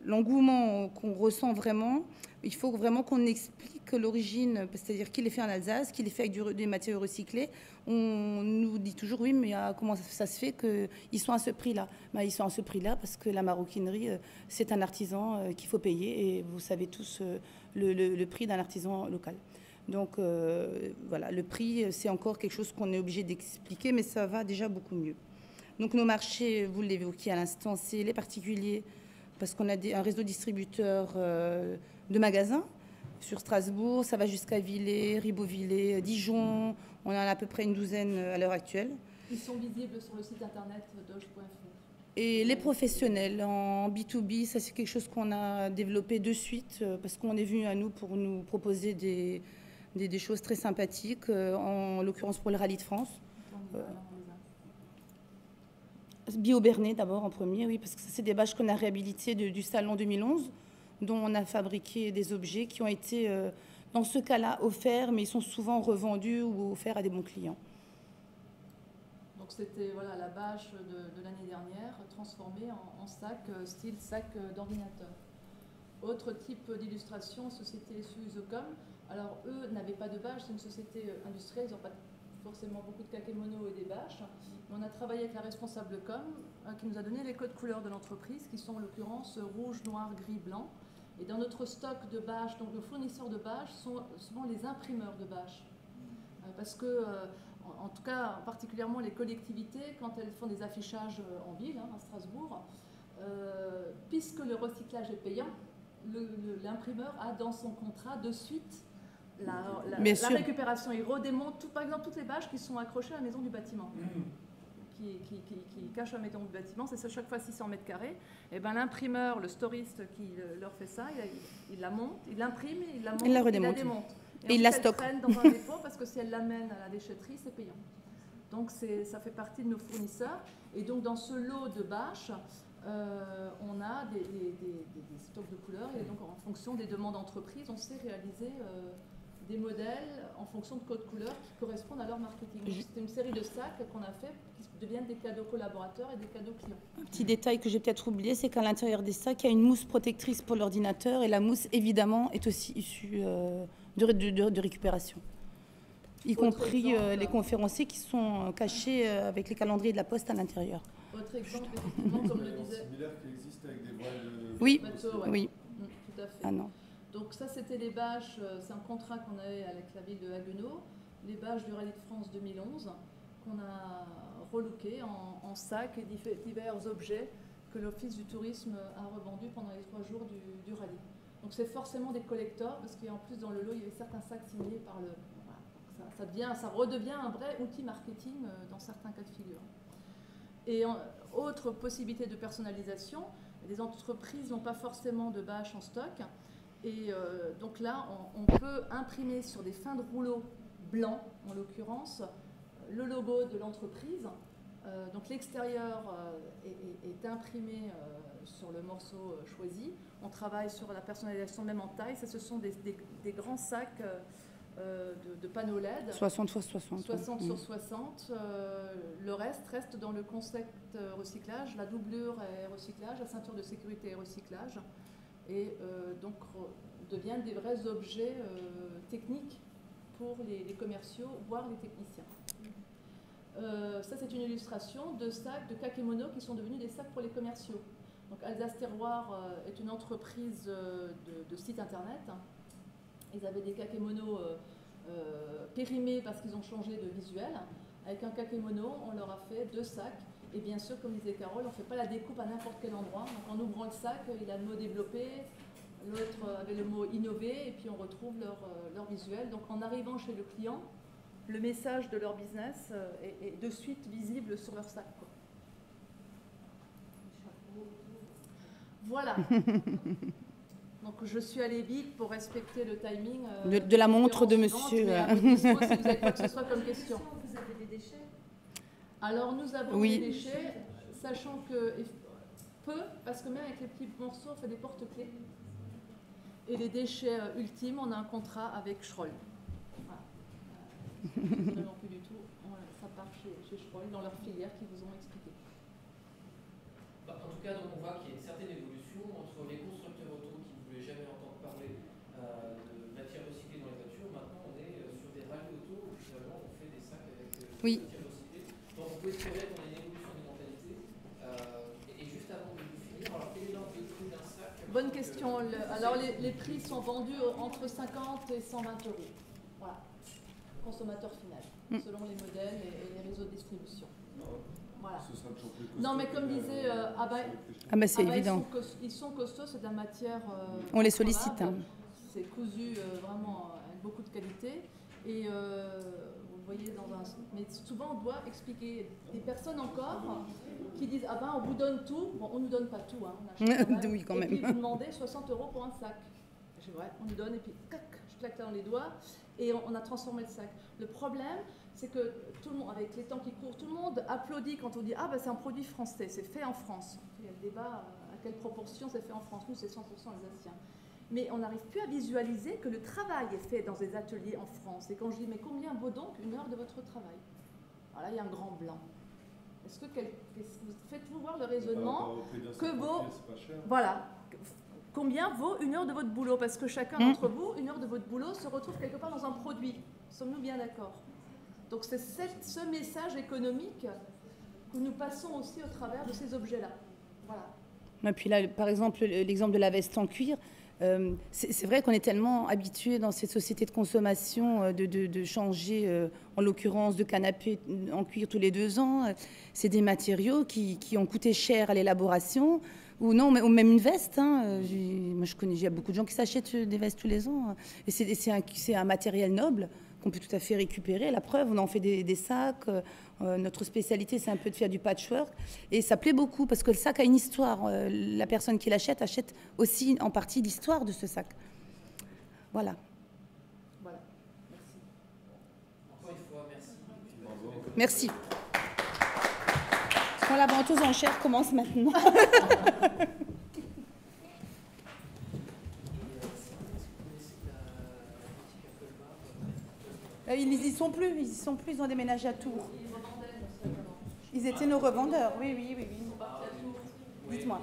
l'engouement qu'on ressent vraiment, il faut vraiment qu'on explique l'origine, c'est-à-dire qu'il est fait en Alsace, qu'il est fait avec des matériaux recyclés. On nous dit toujours, oui, mais comment ça se fait qu'ils sont à ce prix-là? Ils sont à ce prix-là parce que la maroquinerie, c'est un artisan qu'il faut payer. Et vous savez tous le prix d'un artisan local. Donc voilà, le prix, c'est encore quelque chose qu'on est obligé d'expliquer, mais ça va déjà beaucoup mieux. Donc nos marchés, vous l'évoquiez à l'instant, c'est les particuliers, parce qu'on a un réseau distributeur de magasins sur Strasbourg, ça va jusqu'à Villers, Ribeauvillers, Dijon, on en a à peu près une douzaine à l'heure actuelle. Ils sont visibles sur le site internet doge.fr. Et les professionnels en B2B, ça c'est quelque chose qu'on a développé de suite, parce qu'on est venu à nous pour nous proposer des choses très sympathiques, en l'occurrence pour le Rallye de France. Bio-Bernet d'abord en premier, oui, parce que c'est des bâches qu'on a réhabilitées du salon 2011, dont on a fabriqué des objets qui ont été, dans ce cas-là, offerts, mais ils sont souvent revendus ou offerts à des bons clients. Donc c'était voilà, la bâche de l'année dernière, transformée en sac, style sac d'ordinateur. Autre type d'illustration, société Suizocom. Alors eux n'avaient pas de bâche, c'est une société industrielle, ils n'ont pas forcément beaucoup de kakémonos et des bâches. On a travaillé avec la responsable com qui nous a donné les codes couleurs de l'entreprise qui sont en l'occurrence rouge, noir, gris, blanc. Et dans notre stock de bâches, donc nos fournisseurs de bâches sont souvent les imprimeurs de bâches. Parce que, en tout cas, particulièrement les collectivités, quand elles font des affichages en ville, à Strasbourg, puisque le recyclage est payant, l'imprimeur a dans son contrat de suite la récupération. Il redémonte, par exemple, toutes les bâches qui sont accrochées à la maison du bâtiment. Qui cachent la maison du bâtiment, c'est ça, chaque fois 600 mètres carrés. Et ben l'imprimeur, le storiste qui leur fait ça, il la monte, il l'imprime, il la monte, il la démonte. Et il la stocke. Elle traîne dans un dépôt parce que si elle l'amène à la déchetterie, c'est payant. Donc ça fait partie de nos fournisseurs. Et donc dans ce lot de bâches, on a des stocks de couleurs. Et donc en fonction des demandes d'entreprise, on sait réaliser des modèles en fonction de codes couleurs qui correspondent à leur marketing. C'est une série de sacs qu'on a fait qui deviennent des cadeaux collaborateurs et des cadeaux clients. Un petit détail que j'ai peut-être oublié, c'est qu'à l'intérieur des sacs, il y a une mousse protectrice pour l'ordinateur et la mousse, évidemment, est aussi issue de récupération. Y compris les conférenciers qui sont cachés avec les calendriers de la Poste à l'intérieur. Autre exemple, effectivement, comme le disait... similaire qui existe avec des voiles oui, bateaux, ouais. Oui. Tout à fait. Ah non. Donc ça, c'était les bâches, c'est un contrat qu'on avait avec la ville de Haguenau, les bâches du Rallye de France 2011, qu'on a relooké en sacs et divers objets que l'Office du tourisme a revendus pendant les 3 jours du rallye. Donc c'est forcément des collectors, parce qu'en plus dans le lot, il y avait certains sacs signés par le... Voilà, ça redevient un vrai outil marketing dans certains cas de figure. Et autre possibilité de personnalisation, les entreprises n'ont pas forcément de bâches en stock. Et donc là, on peut imprimer sur des fins de rouleau blancs, en l'occurrence, le logo de l'entreprise. Donc l'extérieur est imprimé sur le morceau choisi. On travaille sur la personnalisation même en taille. Ça, ce sont des grands sacs de panneaux LED. 60 x 60. 60 sur 60. Le reste dans le concept recyclage. La doublure est recyclage, la ceinture de sécurité est recyclage. Et donc deviennent des vrais objets techniques pour les commerciaux, voire les techniciens. Ça, c'est une illustration de sacs de kakémonos qui sont devenus des sacs pour les commerciaux. Donc Alsace Terroir est une entreprise de site internet. Ils avaient des kakémonos périmés parce qu'ils ont changé de visuel. Avec un kakémono, on leur a fait 2 sacs. Et bien sûr, comme disait Carole, on ne fait pas la découpe à n'importe quel endroit. Donc en ouvrant le sac, il a le mot développé, l'autre avait le mot innover, et puis on retrouve leur visuel. Donc en arrivant chez le client, le message de leur business est de suite visible sur leur sac, quoi. Voilà. Donc je suis allée vite pour respecter le timing. De la montre de monsieur. Mais à votre dispo, si vous avez quoi que ce soit comme question. Vous avez des déchets? Alors nous avons Oui. des déchets, sachant que peu, parce que même avec les petits morceaux, on fait des porte-clés. Et les déchets ultimes, on a un contrat avec Schroll. Voilà. Non plus du tout. Ça part chez Schroll, dans leur filière qui vous ont expliqué. Bah, en tout cas, donc, on voit qu'il y a une certaine évolution entre les constructeurs auto qui ne voulaient jamais entendre parler de matières recyclées dans les voitures. Maintenant, on est sur des rallyes auto où finalement on fait des sacs avec Oui. des matières recyclées. Donc on peut espérer qu'on ait une évolution des mentalités. Et juste avant de finir, alors quel est l'ordre de prix d'un sac? Bonne question. Alors les prix sont vendus entre 50 et 120 euros. Voilà. Consommateur final, selon les modèles et les réseaux de distribution. Voilà. Ce sera toujours plus costaud. Non, mais comme disait C'est évident. Ils sont costauds, c'est de la matière. On les sollicite. Hein. C'est cousu vraiment avec beaucoup de qualité. Et vous voyez dans un. Mais souvent, on doit expliquer. Des personnes encore qui disent ah ben on vous donne tout. Bon, on nous donne pas tout. Hein. On achète quand même. Oui, quand et même. puis vous demandez 60 euros pour un sac. Je dis ouais, on nous donne et puis clac, je claque dans les doigts et on a transformé le sac. Le problème, c'est que tout le monde, avec les temps qui courent, tout le monde applaudit quand on dit ah ben c'est un produit français, c'est fait en France. Il y a le débat à quelle proportion c'est fait en France. Nous c'est 100% alsacien. Mais on n'arrive plus à visualiser que le travail est fait dans des ateliers en France. Et quand je dis mais combien vaut donc une heure de votre travail? Alors là il y a un grand blanc. Est-ce que faites-vous voir le raisonnement que vaut voilà. Combien vaut une heure de votre boulot? Parce que chacun d'entre vous, une heure de votre boulot se retrouve quelque part dans un produit. Sommes-nous bien d'accord? Donc c'est ce message économique que nous passons aussi au travers de ces objets-là. Voilà. Et puis là, par exemple, l'exemple de la veste en cuir, c'est vrai qu'on est tellement habitué dans ces sociétés de consommation de changer, en l'occurrence, de canapé en cuir tous les 2 ans. C'est des matériaux qui ont coûté cher à l'élaboration. Ou non, ou même une veste. Hein. Moi, je connais, il y a beaucoup de gens qui s'achètent des vestes tous les ans. Et c'est un matériel noble qu'on peut tout à fait récupérer. La preuve, on en fait des sacs. Notre spécialité, c'est un peu de faire du patchwork. Et ça plaît beaucoup parce que le sac a une histoire. La personne qui l'achète achète aussi en partie l'histoire de ce sac. Voilà. Voilà. Merci. Encore une fois, merci. Merci. Quand la vente aux enchères commence maintenant. Ils y sont plus, ils ont déménagé à Tours. Ils étaient nos revendeurs, oui. Dites-moi.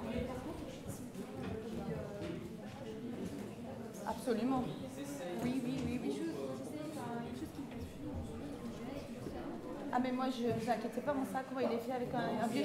Absolument. Oui. Ah mais moi, je vous inquiétez pas, mon sac, il est fait avec un vieux